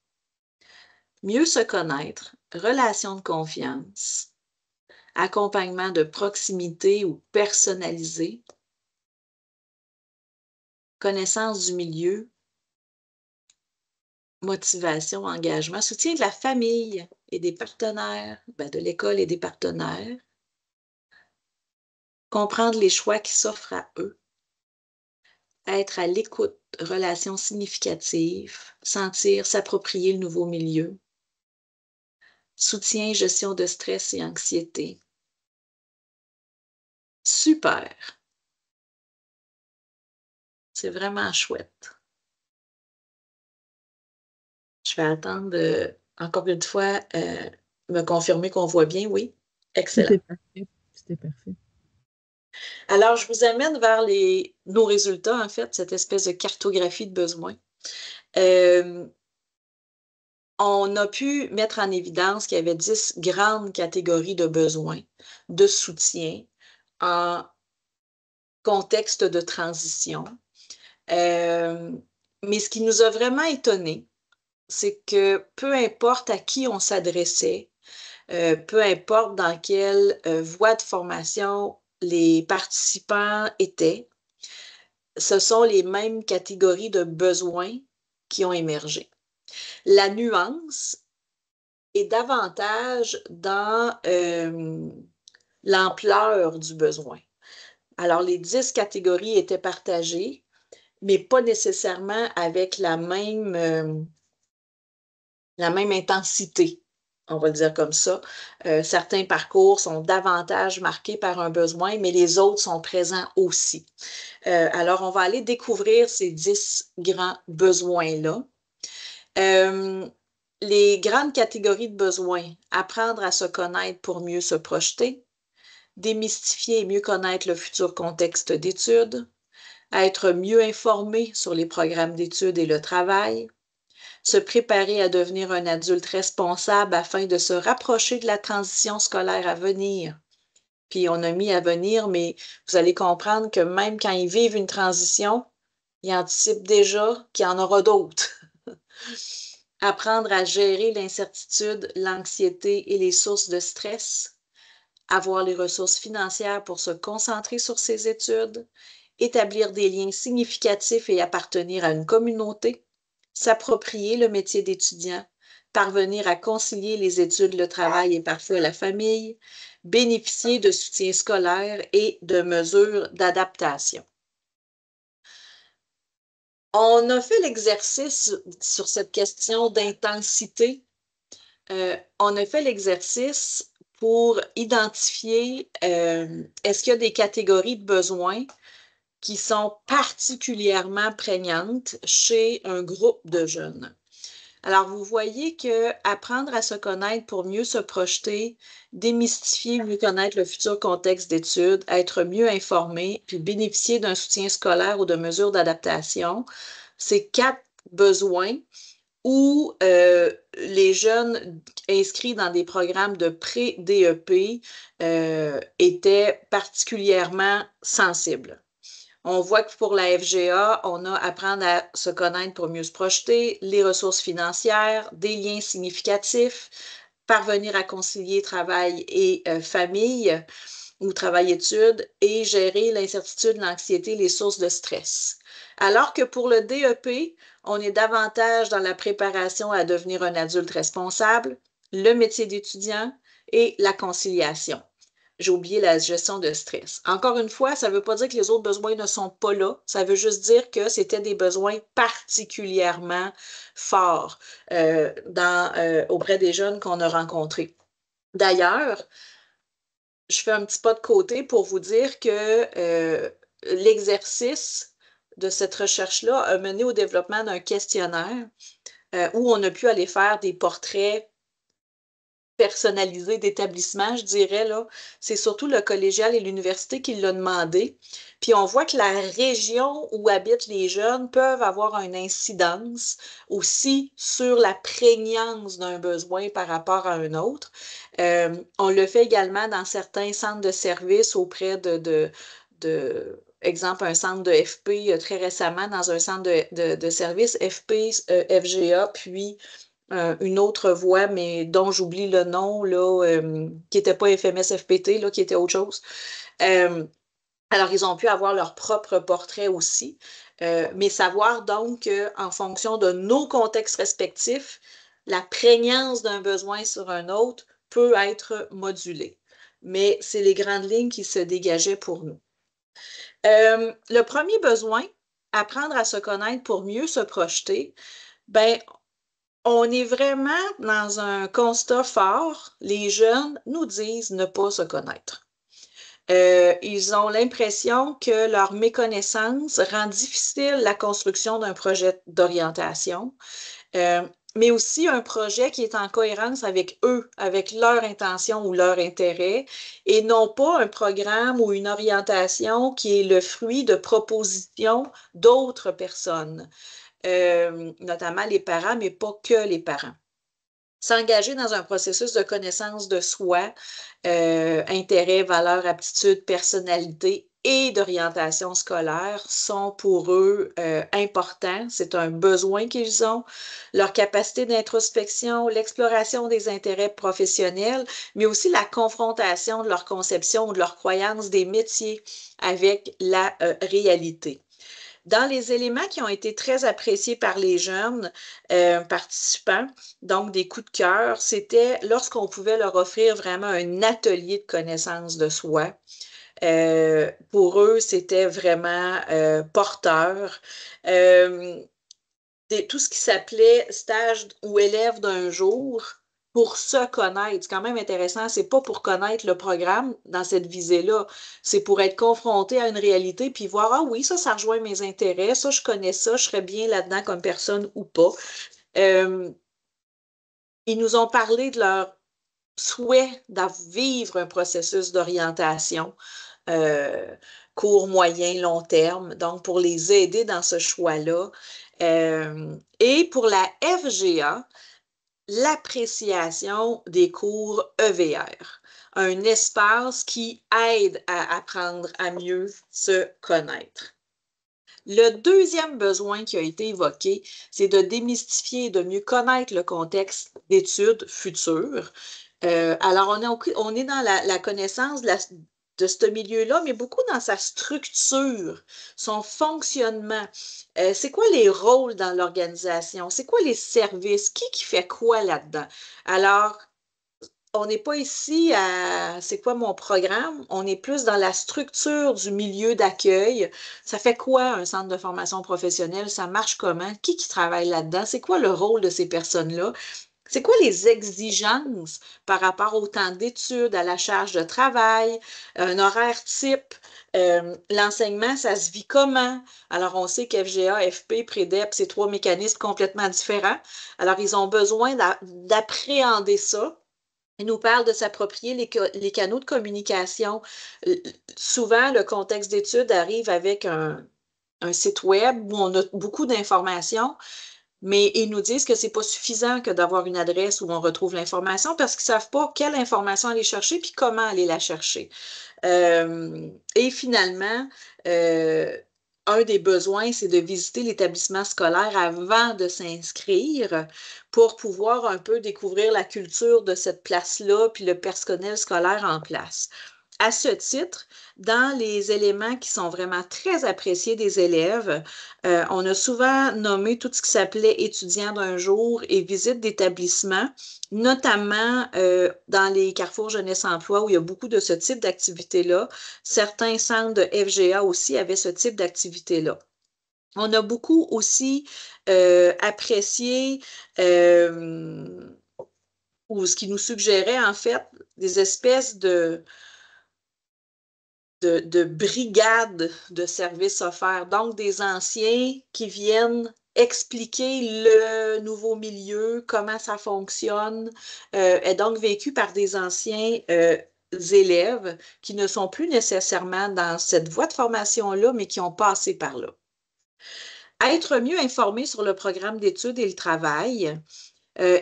mieux se connaître, relation de confiance, accompagnement de proximité ou personnalisé, connaissance du milieu, motivation, engagement, soutien de la famille et des partenaires, de l'école et des partenaires, comprendre les choix qui s'offrent à eux, être à l'écoute, relations significatives, sentir, s'approprier le nouveau milieu, soutien, gestion de stress et anxiété. Super! C'est vraiment chouette. Je vais attendre encore une fois me confirmer qu'on voit bien. Oui, excellent. C'était parfait. C'était parfait. Alors, je vous amène vers nos résultats, en fait, cette espèce de cartographie de besoins. On a pu mettre en évidence qu'il y avait 10 grandes catégories de besoins, de soutien en contexte de transition. Mais ce qui nous a vraiment étonnés, c'est que peu importe à qui on s'adressait, peu importe dans quelle voie de formation les participants étaient, ce sont les mêmes catégories de besoins qui ont émergé. La nuance est davantage dans l'ampleur du besoin. Alors, les 10 catégories étaient partagées, mais pas nécessairement avec la même intensité, on va le dire comme ça. Certains parcours sont davantage marqués par un besoin, mais les autres sont présents aussi. Alors, on va aller découvrir ces 10 grands besoins-là. Les grandes catégories de besoins: apprendre à se connaître pour mieux se projeter, démystifier et mieux connaître le futur contexte d'études, être mieux informé sur les programmes d'études et le travail, se préparer à devenir un adulte responsable afin de se rapprocher de la transition scolaire à venir. Puis on a mis à venir, mais vous allez comprendre que même quand ils vivent une transition, ils anticipent déjà qu'il y en aura d'autres. Apprendre à gérer l'incertitude, l'anxiété et les sources de stress, avoir les ressources financières pour se concentrer sur ses études, établir des liens significatifs et appartenir à une communauté, s'approprier le métier d'étudiant, parvenir à concilier les études, le travail et parfois la famille, bénéficier de soutien scolaire et de mesures d'adaptation. On a fait l'exercice sur cette question d'intensité. On a fait l'exercice pour identifier est-ce qu'il y a des catégories de besoins qui sont particulièrement prégnantes chez un groupe de jeunes. Alors, vous voyez que apprendre à se connaître pour mieux se projeter, démystifier, mieux connaître le futur contexte d'études, être mieux informé, puis bénéficier d'un soutien scolaire ou de mesures d'adaptation, c'est 4 besoins où les jeunes inscrits dans des programmes de pré-DEP étaient particulièrement sensibles. On voit que pour la FGA, on a apprendre à se connaître pour mieux se projeter, les ressources financières, des liens significatifs, parvenir à concilier travail et famille ou travail-études et gérer l'incertitude, l'anxiété, les sources de stress. Alors que pour le DEP, on est davantage dans la préparation à devenir un adulte responsable, le métier d'étudiant et la conciliation. J'ai oublié la gestion de stress. Encore une fois, ça ne veut pas dire que les autres besoins ne sont pas là. Ça veut juste dire que c'était des besoins particulièrement forts auprès des jeunes qu'on a rencontrés. D'ailleurs, je fais un petit pas de côté pour vous dire que l'exercice de cette recherche-là a mené au développement d'un questionnaire où on a pu aller faire des portraits personnalisé d'établissement, je dirais, là. C'est surtout le collégial et l'université qui l'ont demandé. Puis on voit que la région où habitent les jeunes peuvent avoir une incidence aussi sur la prégnance d'un besoin par rapport à un autre. On le fait également dans certains centres de services auprès exemple, un centre de FP très récemment, dans un centre de services FP, FGA, puis une autre voie, mais dont j'oublie le nom, là, qui n'était pas FMS-FPT, là, qui était autre chose. Alors, ils ont pu avoir leur propre portrait aussi, mais savoir donc qu'en fonction de nos contextes respectifs, la prégnance d'un besoin sur un autre peut être modulée. Mais c'est les grandes lignes qui se dégageaient pour nous. Le premier besoin, apprendre à se connaître pour mieux se projeter, ben, on est vraiment dans un constat fort. Les jeunes nous disent ne pas se connaître. Ils ont l'impression que leur méconnaissance rend difficile la construction d'un projet d'orientation. mais aussi un projet qui est en cohérence avec eux, avec leur intention ou leur intérêt, et non pas un programme ou une orientation qui est le fruit de propositions d'autres personnes, notamment les parents, mais pas que les parents. S'engager dans un processus de connaissance de soi, intérêts, valeurs, aptitudes, personnalité et d'orientation scolaire sont pour eux importants. C'est un besoin qu'ils ont. Leur capacité d'introspection, l'exploration des intérêts professionnels, mais aussi la confrontation de leur conception ou de leur croyance des métiers avec la réalité. Dans les éléments qui ont été très appréciés par les jeunes participants, donc des coups de cœur, c'était lorsqu'on pouvait leur offrir vraiment un atelier de connaissance de soi. Pour eux, c'était vraiment porteur. Tout ce qui s'appelait stage ou élève d'un jour pour se connaître. C'est quand même intéressant. C'est pas pour connaître le programme dans cette visée-là. C'est pour être confronté à une réalité puis voir, ah oui, ça rejoint mes intérêts. Ça, je connais ça. Je serais bien là-dedans comme personne ou pas. Ils nous ont parlé de leur souhait de vivre un processus d'orientation court, moyen, long terme, donc pour les aider dans ce choix-là. Et pour la FGA, l'appréciation des cours EVR, un espace qui aide à apprendre à mieux se connaître. Le deuxième besoin qui a été évoqué, c'est de démystifier et de mieux connaître le contexte d'études futures. Alors, on est dans la connaissance de ce milieu-là, mais beaucoup dans sa structure, son fonctionnement. C'est quoi les rôles dans l'organisation? C'est quoi les services? Qui fait quoi là-dedans? Alors, on n'est pas ici à c'est quoi mon programme, on est plus dans la structure du milieu d'accueil. Ça fait quoi un centre de formation professionnelle? Ça marche comment? Qui travaille là-dedans? C'est quoi le rôle de ces personnes-là? C'est quoi les exigences par rapport au temps d'études, à la charge de travail, un horaire type? L'enseignement, ça se vit comment? Alors, on sait qu'FGA, FP, Prédep, c'est trois mécanismes complètement différents. Alors, ils ont besoin d'appréhender ça. Il nous parle de s'approprier les canaux de communication. Souvent, le contexte d'études arrive avec un site web où on a beaucoup d'informations, mais ils nous disent que ce n'est pas suffisant que d'avoir une adresse où on retrouve l'information parce qu'ils ne savent pas quelle information aller chercher puis comment aller la chercher. Et finalement, un des besoins, c'est de visiter l'établissement scolaire avant de s'inscrire pour pouvoir un peu découvrir la culture de cette place-là puis le personnel scolaire en place. À ce titre, dans les éléments qui sont vraiment très appréciés des élèves, on a souvent nommé tout ce qui s'appelait étudiants d'un jour et visite d'établissement, notamment dans les carrefours jeunesse-emploi où il y a beaucoup de ce type d'activités-là. Certains centres de FGA aussi avaient ce type d'activité-là. On a beaucoup aussi apprécié ou ce qui nous suggérait en fait des espèces de brigades de services offerts, donc des anciens qui viennent expliquer le nouveau milieu, comment ça fonctionne, est donc vécu par des anciens élèves qui ne sont plus nécessairement dans cette voie de formation-là, mais qui ont passé par là. Être mieux informé sur le programme d'études et le travail.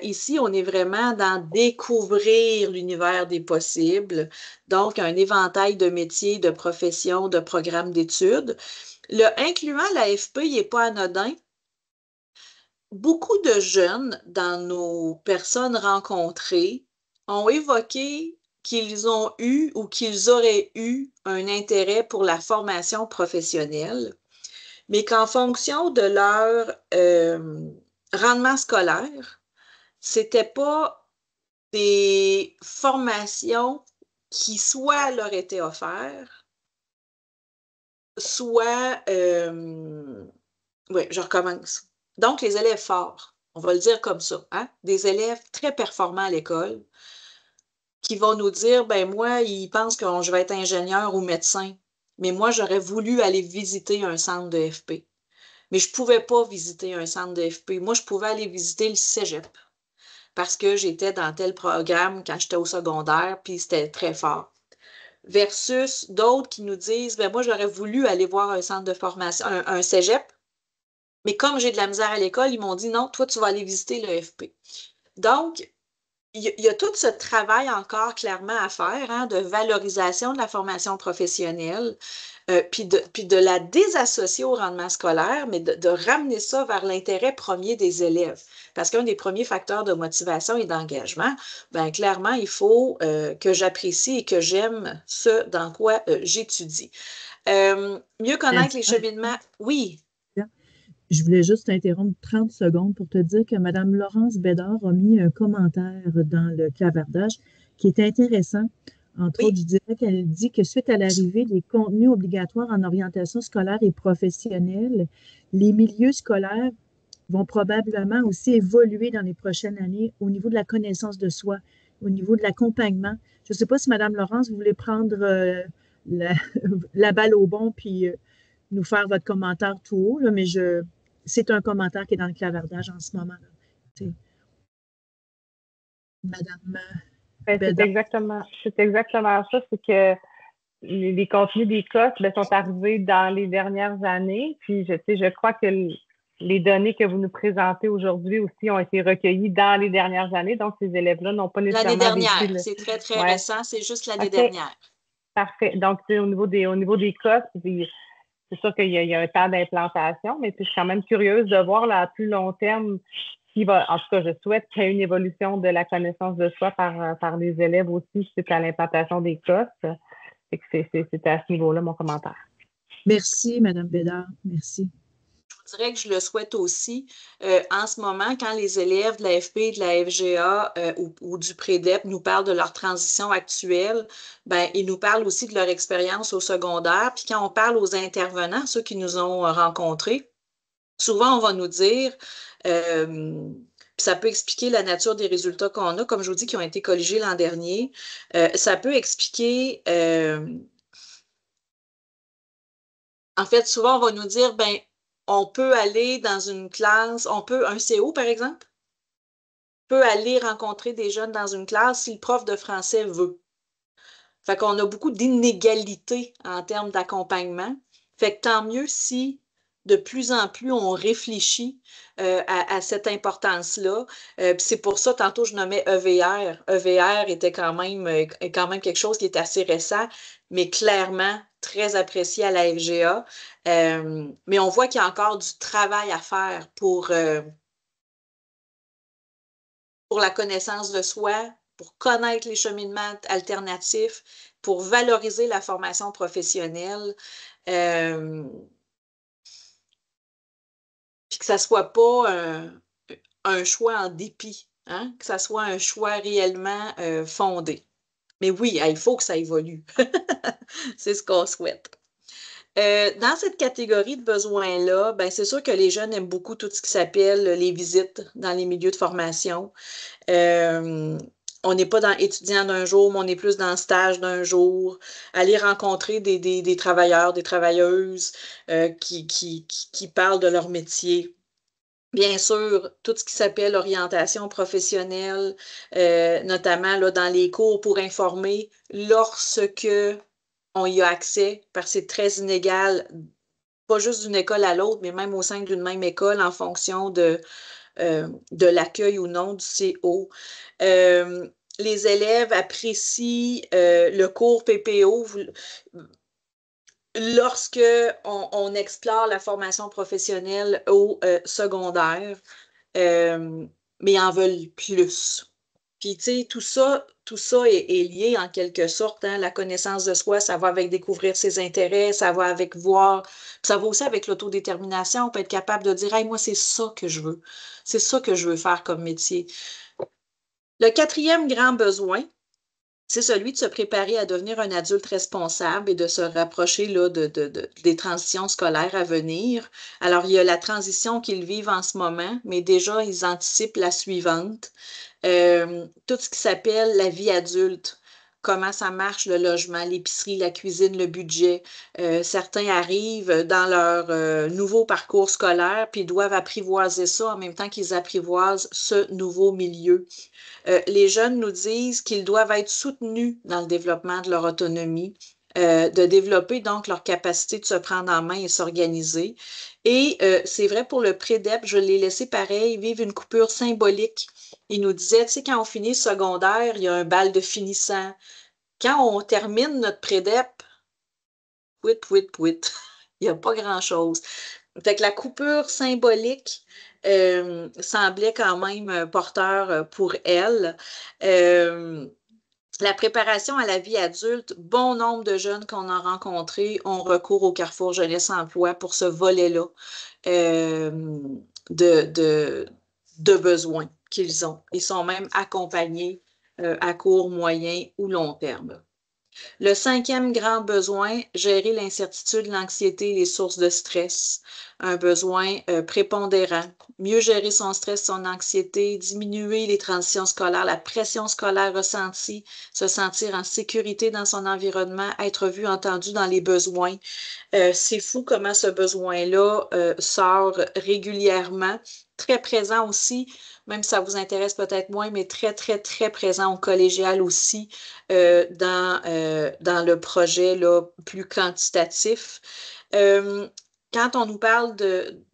Ici, on est vraiment dans découvrir l'univers des possibles, donc un éventail de métiers, de professions, de programmes d'études. Incluant l'AFP, il n'est pas anodin. Beaucoup de jeunes dans nos personnes rencontrées ont évoqué qu'ils ont eu ou qu'ils auraient eu un intérêt pour la formation professionnelle, mais qu'en fonction de leur rendement scolaire, c'était pas des formations qui soit leur étaient offertes, soit, oui, je recommence. Donc, les élèves forts, on va le dire comme ça, hein? Des élèves très performants à l'école qui vont nous dire, ben moi, ils pensent que je vais être ingénieur ou médecin, mais moi, j'aurais voulu aller visiter un centre de FP. mais je ne pouvais pas visiter un centre de FP. Moi, je pouvais aller visiter le cégep parce que j'étais dans tel programme quand j'étais au secondaire, puis c'était très fort. Versus d'autres qui nous disent, ben moi, j'aurais voulu aller voir un centre de formation, un cégep, mais comme j'ai de la misère à l'école, ils m'ont dit non, toi, tu vas aller visiter le FP. Donc, il y a tout ce travail encore clairement à faire, hein, de valorisation de la formation professionnelle, puis de la désassocier au rendement scolaire, mais de ramener ça vers l'intérêt premier des élèves. Parce qu'un des premiers facteurs de motivation et d'engagement, ben clairement, il faut que j'apprécie et que j'aime ce dans quoi j'étudie. Mieux connaître les cheminements, oui. Je voulais juste t'interrompre 30 secondes pour te dire que Mme Laurence Bédard a mis un commentaire dans le clavardage qui est intéressant. Entre autres, je dirais qu'elle dit que suite à l'arrivée des contenus obligatoires en orientation scolaire et professionnelle, les milieux scolaires vont probablement aussi évoluer dans les prochaines années au niveau de la connaissance de soi, au niveau de l'accompagnement. Je ne sais pas si Mme Laurence, vous voulez prendre la balle au bon puis nous faire votre commentaire tout haut, là, mais c'est un commentaire qui est dans le clavardage en ce moment. Là. Madame C'est exactement ça, c'est que les contenus des COS sont arrivés dans les dernières années, puis je crois que les données que vous nous présentez aujourd'hui aussi ont été recueillies dans les dernières années, donc ces élèves-là n'ont pas nécessairement l'année dernière, c'est très, très récent, c'est juste l'année dernière. Parfait. Donc, au niveau des COS, c'est sûr qu'il y a un temps d'implantation, mais je suis quand même curieuse de voir là, à plus long terme en tout cas, je souhaite qu'il y ait une évolution de la connaissance de soi par les élèves aussi suite à l'implantation des COS. C'est à ce niveau-là mon commentaire. Merci, Mme Bédard. Merci. Je dirais que je le souhaite aussi. En ce moment, quand les élèves de la FP, de la FGA ou du Prédep nous parlent de leur transition actuelle, ben, ils nous parlent aussi de leur expérience au secondaire. Puis quand on parle aux intervenants, ceux qui nous ont rencontrés, souvent on va nous dire, puis ça peut expliquer la nature des résultats qu'on a, comme je vous dis, qui ont été corrigés l'an dernier. Ça peut expliquer, en fait, souvent on va nous dire, ben, on peut aller dans une classe, un CO par exemple, peut aller rencontrer des jeunes dans une classe si le prof de français veut. Fait qu'on a beaucoup d'inégalités en termes d'accompagnement. Fait que tant mieux si de plus en plus on réfléchit à cette importance-là. C'est pour ça, tantôt, je nommais EVR. EVR était quand même quelque chose qui est assez récent, mais clairement très apprécié à la FGA. Mais on voit qu'il y a encore du travail à faire pour la connaissance de soi, pour connaître les cheminements alternatifs, pour valoriser la formation professionnelle. Puis que ça ne soit pas un choix en dépit, hein? Que ça soit un choix réellement fondé. Mais oui, il faut que ça évolue. C'est ce qu'on souhaite. Dans cette catégorie de besoins-là, ben, c'est sûr que les jeunes aiment beaucoup tout ce qui s'appelle les visites dans les milieux de formation. On n'est pas dans étudiant d'un jour, mais on est plus dans stage d'un jour. Aller rencontrer des travailleurs, des travailleuses qui parlent de leur métier. Bien sûr, tout ce qui s'appelle orientation professionnelle, notamment là, dans les cours pour informer lorsque on y a accès, parce que c'est très inégal, pas juste d'une école à l'autre, mais même au sein d'une même école en fonction de l'accueil ou non du CO. Les élèves apprécient le cours PPO lorsque on explore la formation professionnelle au secondaire, mais en veulent plus. Puis, tu sais, tout ça est lié en quelque sorte, hein, la connaissance de soi, ça va avec découvrir ses intérêts, ça va avec voir, ça va aussi avec l'autodétermination, on peut être capable de dire, hey, moi, c'est ça que je veux. C'est ça que je veux faire comme métier. Le quatrième grand besoin, c'est celui de se préparer à devenir un adulte responsable et de se rapprocher là, des transitions scolaires à venir. Alors, il y a la transition qu'ils vivent en ce moment, mais déjà, ils anticipent la suivante. Tout ce qui s'appelle la vie adulte. comment ça marche le logement, l'épicerie, la cuisine, le budget. Certains arrivent dans leur nouveau parcours scolaire puis doivent apprivoiser ça en même temps qu'ils apprivoisent ce nouveau milieu. Les jeunes nous disent qu'ils doivent être soutenus dans le développement de leur autonomie, de développer donc leur capacité de se prendre en main et s'organiser. Et c'est vrai pour le pré-DEP, je l'ai laissé pareil, vivre une coupure symbolique. Il nous disait, tu sais, quand on finit le secondaire, il y a un bal de finissant. Quand on termine notre pré-DEP, puit. Il n'y a pas grand-chose. Fait que la coupure symbolique semblait quand même porteur pour elle. La préparation à la vie adulte, bon nombre de jeunes qu'on a rencontrés ont recours au Carrefour Jeunesse Emploi pour ce volet-là de besoins qu'ils ont. Ils sont même accompagnés à court, moyen ou long terme. Le 5e grand besoin, gérer l'incertitude, l'anxiété et les sources de stress. Un besoin prépondérant. Mieux gérer son stress, son anxiété, diminuer les transitions scolaires, la pression scolaire ressentie, se sentir en sécurité dans son environnement, être vu, entendu dans les besoins. C'est fou comment ce besoin-là sort régulièrement. Très présent aussi, même si ça vous intéresse peut-être moins, mais très, très, très présent au collégial aussi dans le projet là, plus quantitatif. Quand on nous parle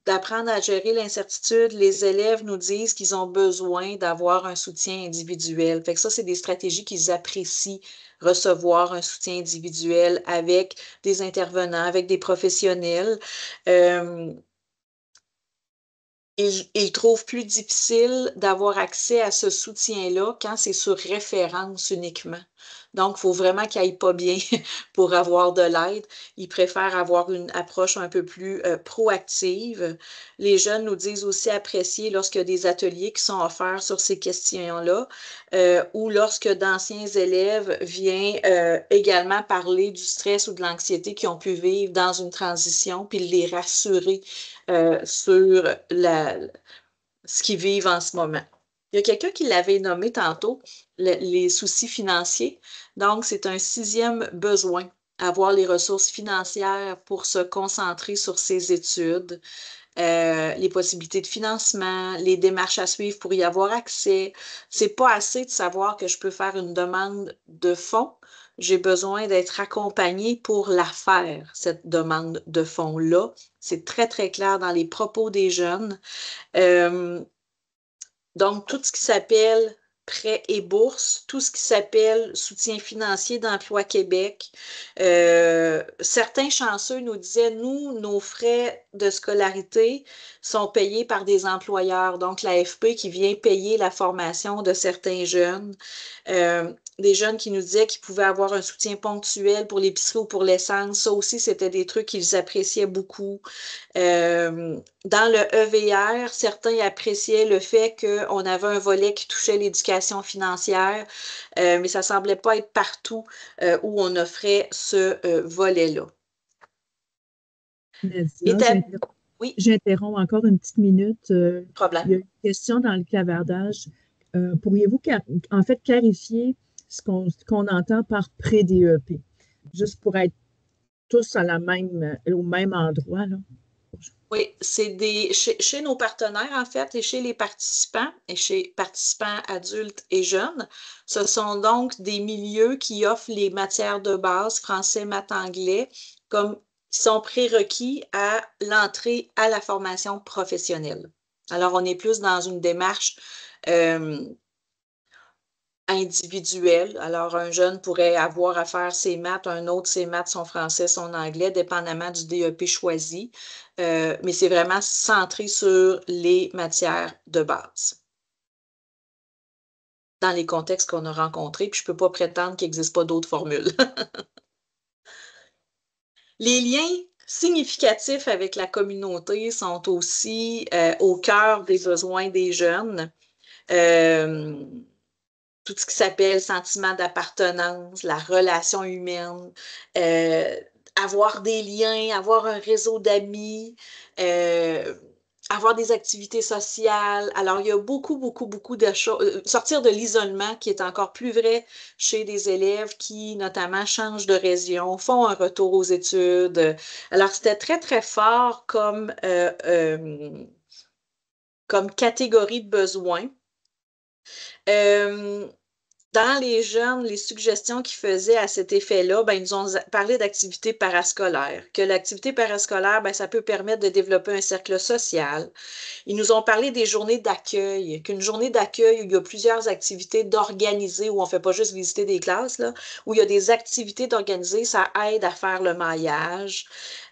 d'apprendre à gérer l'incertitude, les élèves nous disent qu'ils ont besoin d'avoir un soutien individuel. Fait que ça, c'est des stratégies qu'ils apprécient, recevoir un soutien individuel avec des intervenants, avec des professionnels. Et ils trouvent plus difficile d'avoir accès à ce soutien-là quand c'est sur référence uniquement. Donc, il faut vraiment qu'ils n'aillent pas bien pour avoir de l'aide. Ils préfèrent avoir une approche un peu plus proactive. Les jeunes nous disent aussi apprécier lorsqu'il y a des ateliers qui sont offerts sur ces questions-là ou lorsque d'anciens élèves viennent également parler du stress ou de l'anxiété qu'ils ont pu vivre dans une transition, puis les rassurer sur ce qu'ils vivent en ce moment. Il y a quelqu'un qui l'avait nommé tantôt, les soucis financiers. Donc, c'est un 6e besoin, avoir les ressources financières pour se concentrer sur ses études, les possibilités de financement, les démarches à suivre pour y avoir accès. C'est pas assez de savoir que je peux faire une demande de fonds. J'ai besoin d'être accompagnée pour la faire, cette demande de fonds-là. C'est très, très clair dans les propos des jeunes. Donc, tout ce qui s'appelle prêts et bourses, tout ce qui s'appelle soutien financier d'Emploi Québec. Certains chanceux nous disaient, nous, nos frais de scolarité sont payés par des employeurs, donc l'AFP qui vient payer la formation de certains jeunes. Des jeunes qui nous disaient qu'ils pouvaient avoir un soutien ponctuel pour l'épicerie ou pour l'essence. Ça aussi, c'était des trucs qu'ils appréciaient beaucoup. Dans le EVR, certains appréciaient le fait qu'on avait un volet qui touchait l'éducation financière, mais ça ne semblait pas être partout où on offrait ce volet-là. Nadia, oui, j'interromps encore une petite minute. problème. Il y a une question dans le clavardage. Pourriez-vous en fait clarifier ce qu'on entend par pré-DEP, juste pour être tous au même endroit, là? Oui, c'est chez nos partenaires, en fait, et chez les participants, et chez participants adultes et jeunes, ce sont donc des milieux qui offrent les matières de base, français, maths, anglais, comme qui sont prérequis à l'entrée à la formation professionnelle. Alors, on est plus dans une démarche individuel. Alors, un jeune pourrait avoir à faire ses maths, un autre ses maths, son français, son anglais, dépendamment du DEP choisi. Mais c'est vraiment centré sur les matières de base dans les contextes qu'on a rencontrés, puis je ne peux pas prétendre qu'il n'existe pas d'autres formules. Les liens significatifs avec la communauté sont aussi au cœur des besoins des jeunes. Tout ce qui s'appelle sentiment d'appartenance, la relation humaine, avoir des liens, avoir un réseau d'amis, avoir des activités sociales. Alors, il y a beaucoup, beaucoup, beaucoup de choses. Sortir de l'isolement, qui est encore plus vrai chez des élèves qui, notamment, changent de région, font un retour aux études. Alors, c'était très, très fort comme catégorie de besoins. Euh, Dans les jeunes, les suggestions qu'ils faisaient à cet effet-là, ben, ils nous ont parlé d'activités parascolaires, que l'activité parascolaire, ben, ça peut permettre de développer un cercle social. Ils nous ont parlé des journées d'accueil, qu'une journée d'accueil où il y a plusieurs activités d'organiser, où on ne fait pas juste visiter des classes, là, où il y a des activités d'organiser, ça aide à faire le maillage.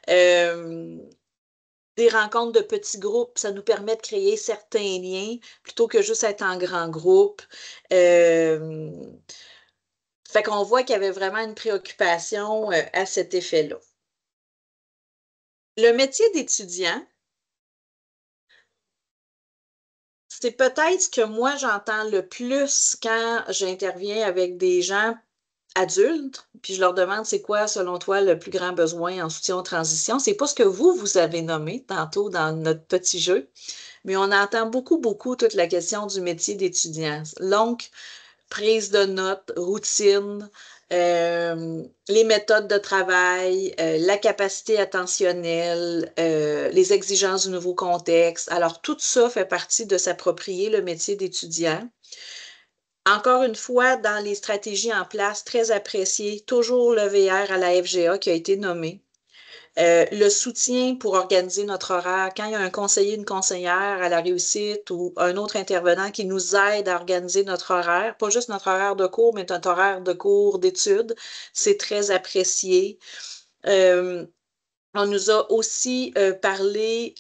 Euh, des rencontres de petits groupes, ça nous permet de créer certains liens plutôt que juste être en grand groupe. Euh, Fait qu'on voit qu'il y avait vraiment une préoccupation à cet effet-là. Le métier d'étudiant, c'est peut-être ce que moi j'entends le plus quand j'interviens avec des gens adultes, puis je leur demande c'est quoi, selon toi, le plus grand besoin en soutien aux transitions. C'est pas ce que vous avez nommé tantôt dans notre petit jeu, mais on entend beaucoup, beaucoup toute la question du métier d'étudiant. Donc, prise de notes, routine, les méthodes de travail, la capacité attentionnelle, les exigences du nouveau contexte. Alors, tout ça fait partie de s'approprier le métier d'étudiant. Encore une fois, dans les stratégies en place, très appréciées, toujours le VR à la FGA qui a été nommé. Le soutien pour organiser notre horaire, quand il y a un conseiller, une conseillère à la réussite ou un autre intervenant qui nous aide à organiser notre horaire, pas juste notre horaire de cours, mais notre horaire de cours, d'études, c'est très apprécié. Euh, on nous a aussi parlé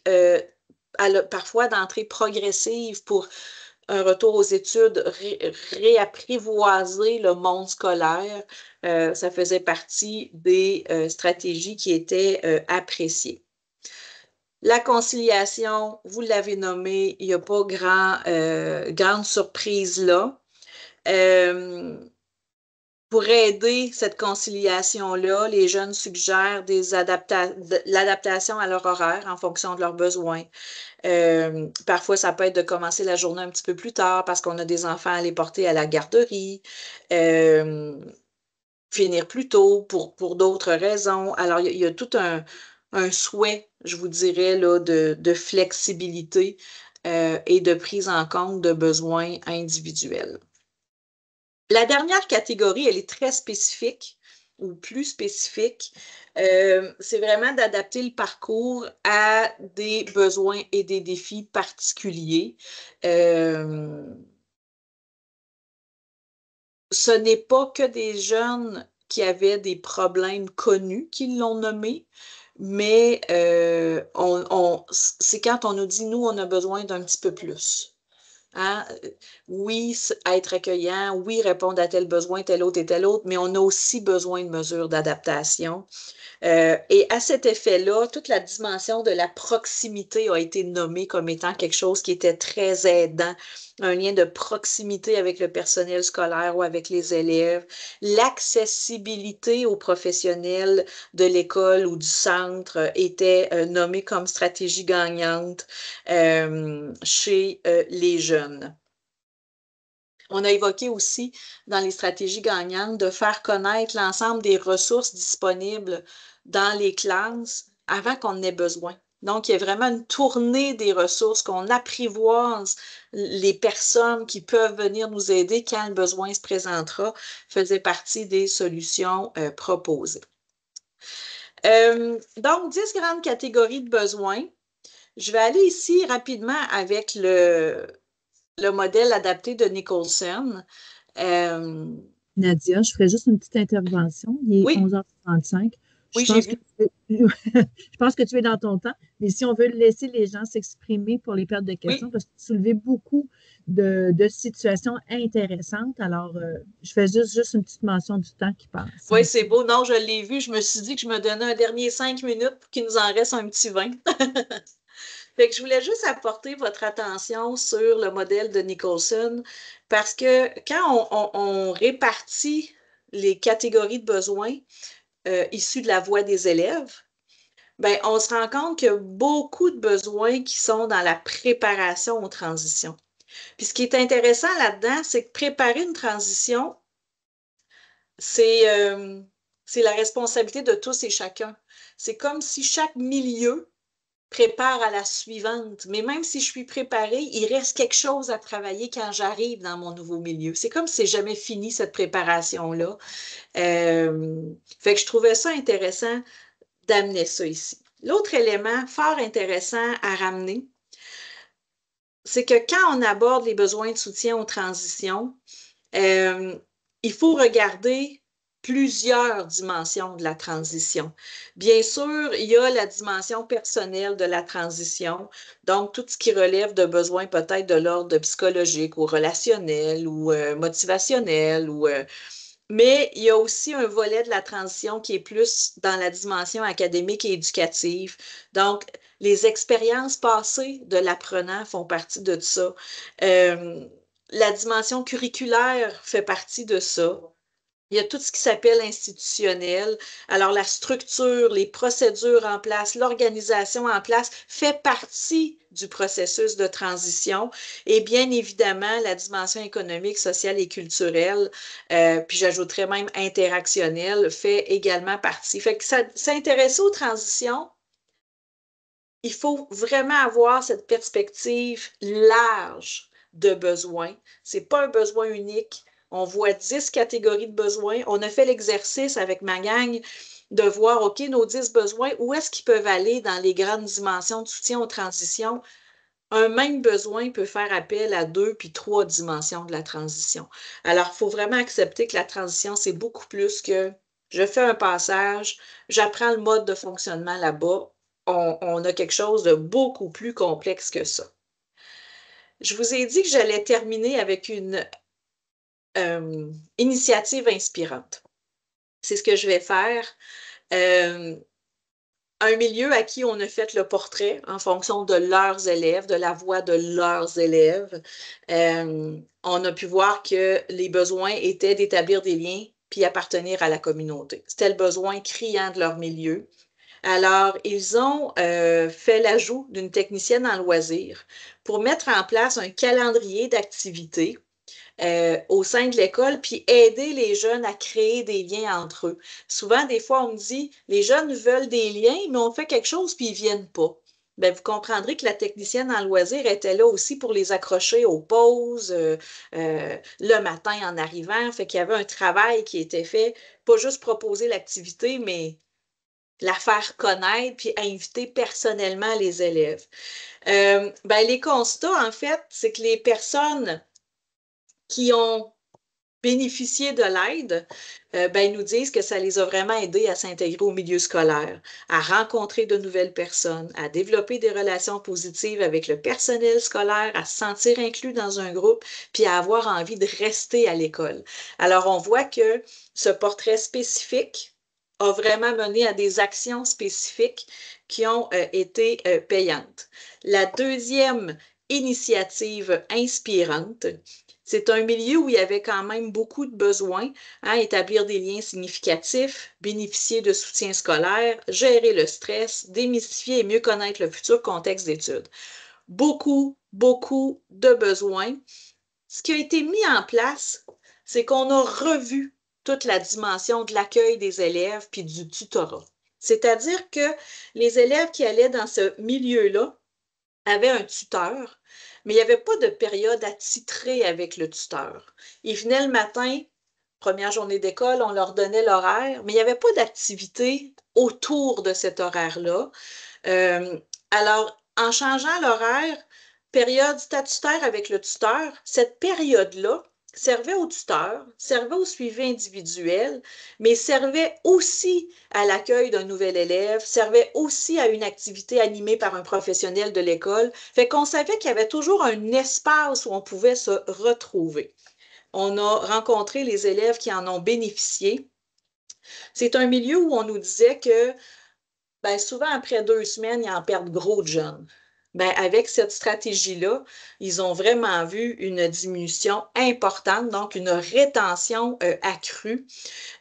parfois d'entrée progressive pour un retour aux études, réapprivoiser le monde scolaire. Ça faisait partie des stratégies qui étaient appréciées. La conciliation, vous l'avez nommé, il n'y a pas grande surprise là. Euh, pour aider cette conciliation-là, les jeunes suggèrent l'adaptation à leur horaire en fonction de leurs besoins. Parfois, ça peut être de commencer la journée un petit peu plus tard parce qu'on a des enfants à les porter à la garderie, euh, finir plus tôt pour d'autres raisons. Alors, il y a tout un souhait, je vous dirais, là, de flexibilité et de prise en compte de besoins individuels. La dernière catégorie, elle est très spécifique ou plus spécifique. C'est vraiment d'adapter le parcours à des besoins et des défis particuliers. Euh, Ce n'est pas que des jeunes qui avaient des problèmes connus qui l'ont nommé, mais c'est quand on nous dit, nous, on a besoin d'un petit peu plus. Hein? Oui, être accueillant, oui, répondre à tel besoin, tel autre et tel autre, mais on a aussi besoin de mesures d'adaptation. Et à cet effet-là, toute la dimension de la proximité a été nommée comme étant quelque chose qui était très aidant, un lien de proximité avec le personnel scolaire ou avec les élèves, l'accessibilité aux professionnels de l'école ou du centre était nommée comme stratégie gagnante chez les jeunes. On a évoqué aussi dans les stratégies gagnantes de faire connaître l'ensemble des ressources disponibles dans les classes avant qu'on en ait besoin. Donc, il y a vraiment une tournée des ressources, qu'on apprivoise les personnes qui peuvent venir nous aider quand le besoin se présentera, faisait partie des solutions proposées. Donc, 10 grandes catégories de besoins. Je vais aller ici rapidement avec le modèle adapté de Nicholson. Nadia, je ferais juste une petite intervention. Il est Oui, 11h35. oui, Je j'ai pense que vu. je pense que tu es dans ton temps, mais si on veut laisser les gens s'exprimer pour les pertes de questions, Oui, parce que tu soulevais beaucoup de situations intéressantes, alors je fais juste une petite mention du temps qui passe. oui, c'est beau. Non, je l'ai vu. Je me suis dit que je me donnais un dernier 5 minutes pour qu'il nous en reste un petit 20. Fait que je voulais juste apporter votre attention sur le modèle de Nicholson parce que quand on répartit les catégories de besoins issues de la voix des élèves, Ben, on se rend compte qu'il y a beaucoup de besoins qui sont dans la préparation aux transitions. Puis ce qui est intéressant là-dedans, c'est que préparer une transition, c'est c'est la responsabilité de tous et chacun. C'est comme si chaque milieu prépare à la suivante. Mais même si je suis préparée, il reste quelque chose à travailler quand j'arrive dans mon nouveau milieu. C'est comme si c'est jamais fini cette préparation-là. Fait que je trouvais ça intéressant d'amener ça ici. L'autre élément fort intéressant à ramener, c'est que quand on aborde les besoins de soutien aux transitions, euh, il faut regarder plusieurs dimensions de la transition. Bien sûr, il y a la dimension personnelle de la transition, donc tout ce qui relève de besoins peut-être de l'ordre psychologique ou relationnel ou motivationnel mais il y a aussi un volet de la transition qui est plus dans la dimension académique et éducative. Donc, les expériences passées de l'apprenant font partie de ça. Euh, la dimension curriculaire fait partie de ça. Il y a tout ce qui s'appelle institutionnel. Alors, la structure, les procédures en place, l'organisation en place fait partie du processus de transition et bien évidemment, la dimension économique, sociale et culturelle, puis j'ajouterais même interactionnelle, fait également partie. Fait que s'intéresser aux transitions, il faut vraiment avoir cette perspective large de besoins. Ce n'est pas un besoin unique. On voit 10 catégories de besoins. On a fait l'exercice avec ma gang de voir, OK, nos 10 besoins, où est-ce qu'ils peuvent aller dans les grandes dimensions de soutien aux transitions? Un même besoin peut faire appel à 2 puis 3 dimensions de la transition. Alors, il faut vraiment accepter que la transition, c'est beaucoup plus que je fais un passage, j'apprends le mode de fonctionnement là-bas. On a quelque chose de beaucoup plus complexe que ça. Je vous ai dit que j'allais terminer avec une initiative inspirante. C'est ce que je vais faire. Euh, un milieu à qui on a fait le portrait en fonction de leurs élèves, de la voix de leurs élèves. On a pu voir que les besoins étaient d'établir des liens puis appartenir à la communauté. C'était le besoin criant de leur milieu. Alors, ils ont fait l'ajout d'une technicienne en loisirs pour mettre en place un calendrier d'activités au sein de l'école, puis aider les jeunes à créer des liens entre eux. Souvent, des fois, on me dit, les jeunes veulent des liens, mais on fait quelque chose, puis ils ne viennent pas. Bien, vous comprendrez que la technicienne en loisirs était là aussi pour les accrocher aux pauses, le matin en arrivant. Fait qu'il y avait un travail qui était fait, pas juste proposer l'activité, mais la faire connaître, puis inviter personnellement les élèves. Ben, les constats, en fait, c'est que les personnes qui ont bénéficié de l'aide, ben, ils nous disent que ça les a vraiment aidés à s'intégrer au milieu scolaire, à rencontrer de nouvelles personnes, à développer des relations positives avec le personnel scolaire, à se sentir inclus dans un groupe, puis à avoir envie de rester à l'école. Alors, on voit que ce portrait spécifique a vraiment mené à des actions spécifiques qui ont été payantes. La deuxième initiative inspirante, c'est un milieu où il y avait quand même beaucoup de besoins, hein, établir des liens significatifs, bénéficier de soutien scolaire, gérer le stress, démystifier et mieux connaître le futur contexte d'études. Beaucoup, beaucoup de besoins. Ce qui a été mis en place, c'est qu'on a revu toute la dimension de l'accueil des élèves puis du tutorat. C'est-à-dire que les élèves qui allaient dans ce milieu-là avaient un tuteur, mais il n'y avait pas de période attitrée avec le tuteur. Ils venaient le matin, première journée d'école, on leur donnait l'horaire, mais il n'y avait pas d'activité autour de cet horaire-là. Alors, en changeant l'horaire, période statutaire avec le tuteur, cette période-là servait au tuteur, servait au suivi individuel, mais servait aussi à l'accueil d'un nouvel élève, servait aussi à une activité animée par un professionnel de l'école. Fait qu'on savait qu'il y avait toujours un espace où on pouvait se retrouver. On a rencontré les élèves qui en ont bénéficié. C'est un milieu où on nous disait que ben, souvent, après 2 semaines, ils en perdent gros de jeunes. Ben, avec cette stratégie-là, ils ont vraiment vu une diminution importante, donc une rétention accrue.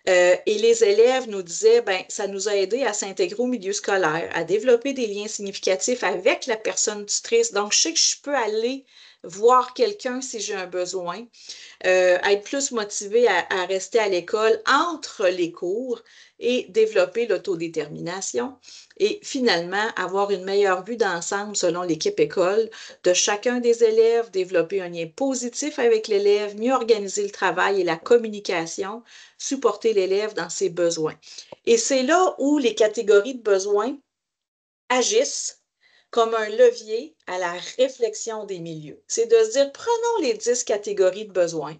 Et les élèves nous disaient, ben, ça nous a aidé à s'intégrer au milieu scolaire, à développer des liens significatifs avec la personne tutrice. Donc, je sais que je peux aller voir quelqu'un si j'ai un besoin, être plus motivé à rester à l'école entre les cours et développer l'autodétermination et finalement avoir une meilleure vue d'ensemble selon l'équipe école de chacun des élèves, développer un lien positif avec l'élève, mieux organiser le travail et la communication, supporter l'élève dans ses besoins. Et c'est là où les catégories de besoins agissent comme un levier à la réflexion des milieux. C'est de se dire, prenons les 10 catégories de besoins,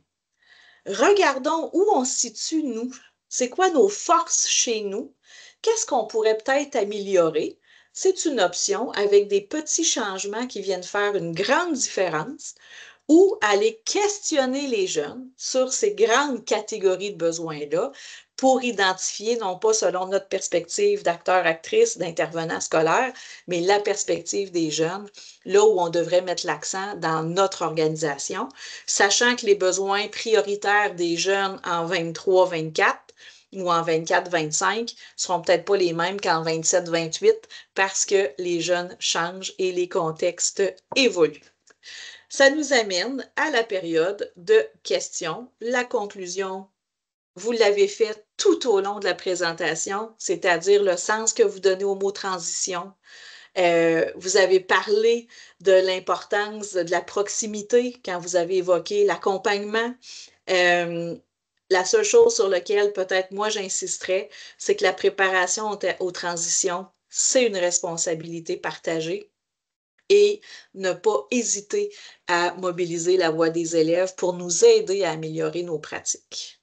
regardons où on se situe, nous. C'est quoi nos forces chez nous? Qu'est-ce qu'on pourrait peut-être améliorer? C'est une option avec des petits changements qui viennent faire une grande différence ou aller questionner les jeunes sur ces grandes catégories de besoins-là pour identifier, non pas selon notre perspective d'acteur-actrice, d'intervenant scolaire, mais la perspective des jeunes, là où on devrait mettre l'accent dans notre organisation, sachant que les besoins prioritaires des jeunes en 23-24 ou en 24-25 seront peut-être pas les mêmes qu'en 27-28 parce que les jeunes changent et les contextes évoluent. Ça nous amène à la période de questions. La conclusion, vous l'avez fait tout au long de la présentation, c'est-à-dire le sens que vous donnez au mot transition. Vous avez parlé de l'importance de la proximité quand vous avez évoqué l'accompagnement. La seule chose sur laquelle peut-être moi j'insisterais, c'est que la préparation aux transitions, c'est une responsabilité partagée et ne pas hésiter à mobiliser la voix des élèves pour nous aider à améliorer nos pratiques.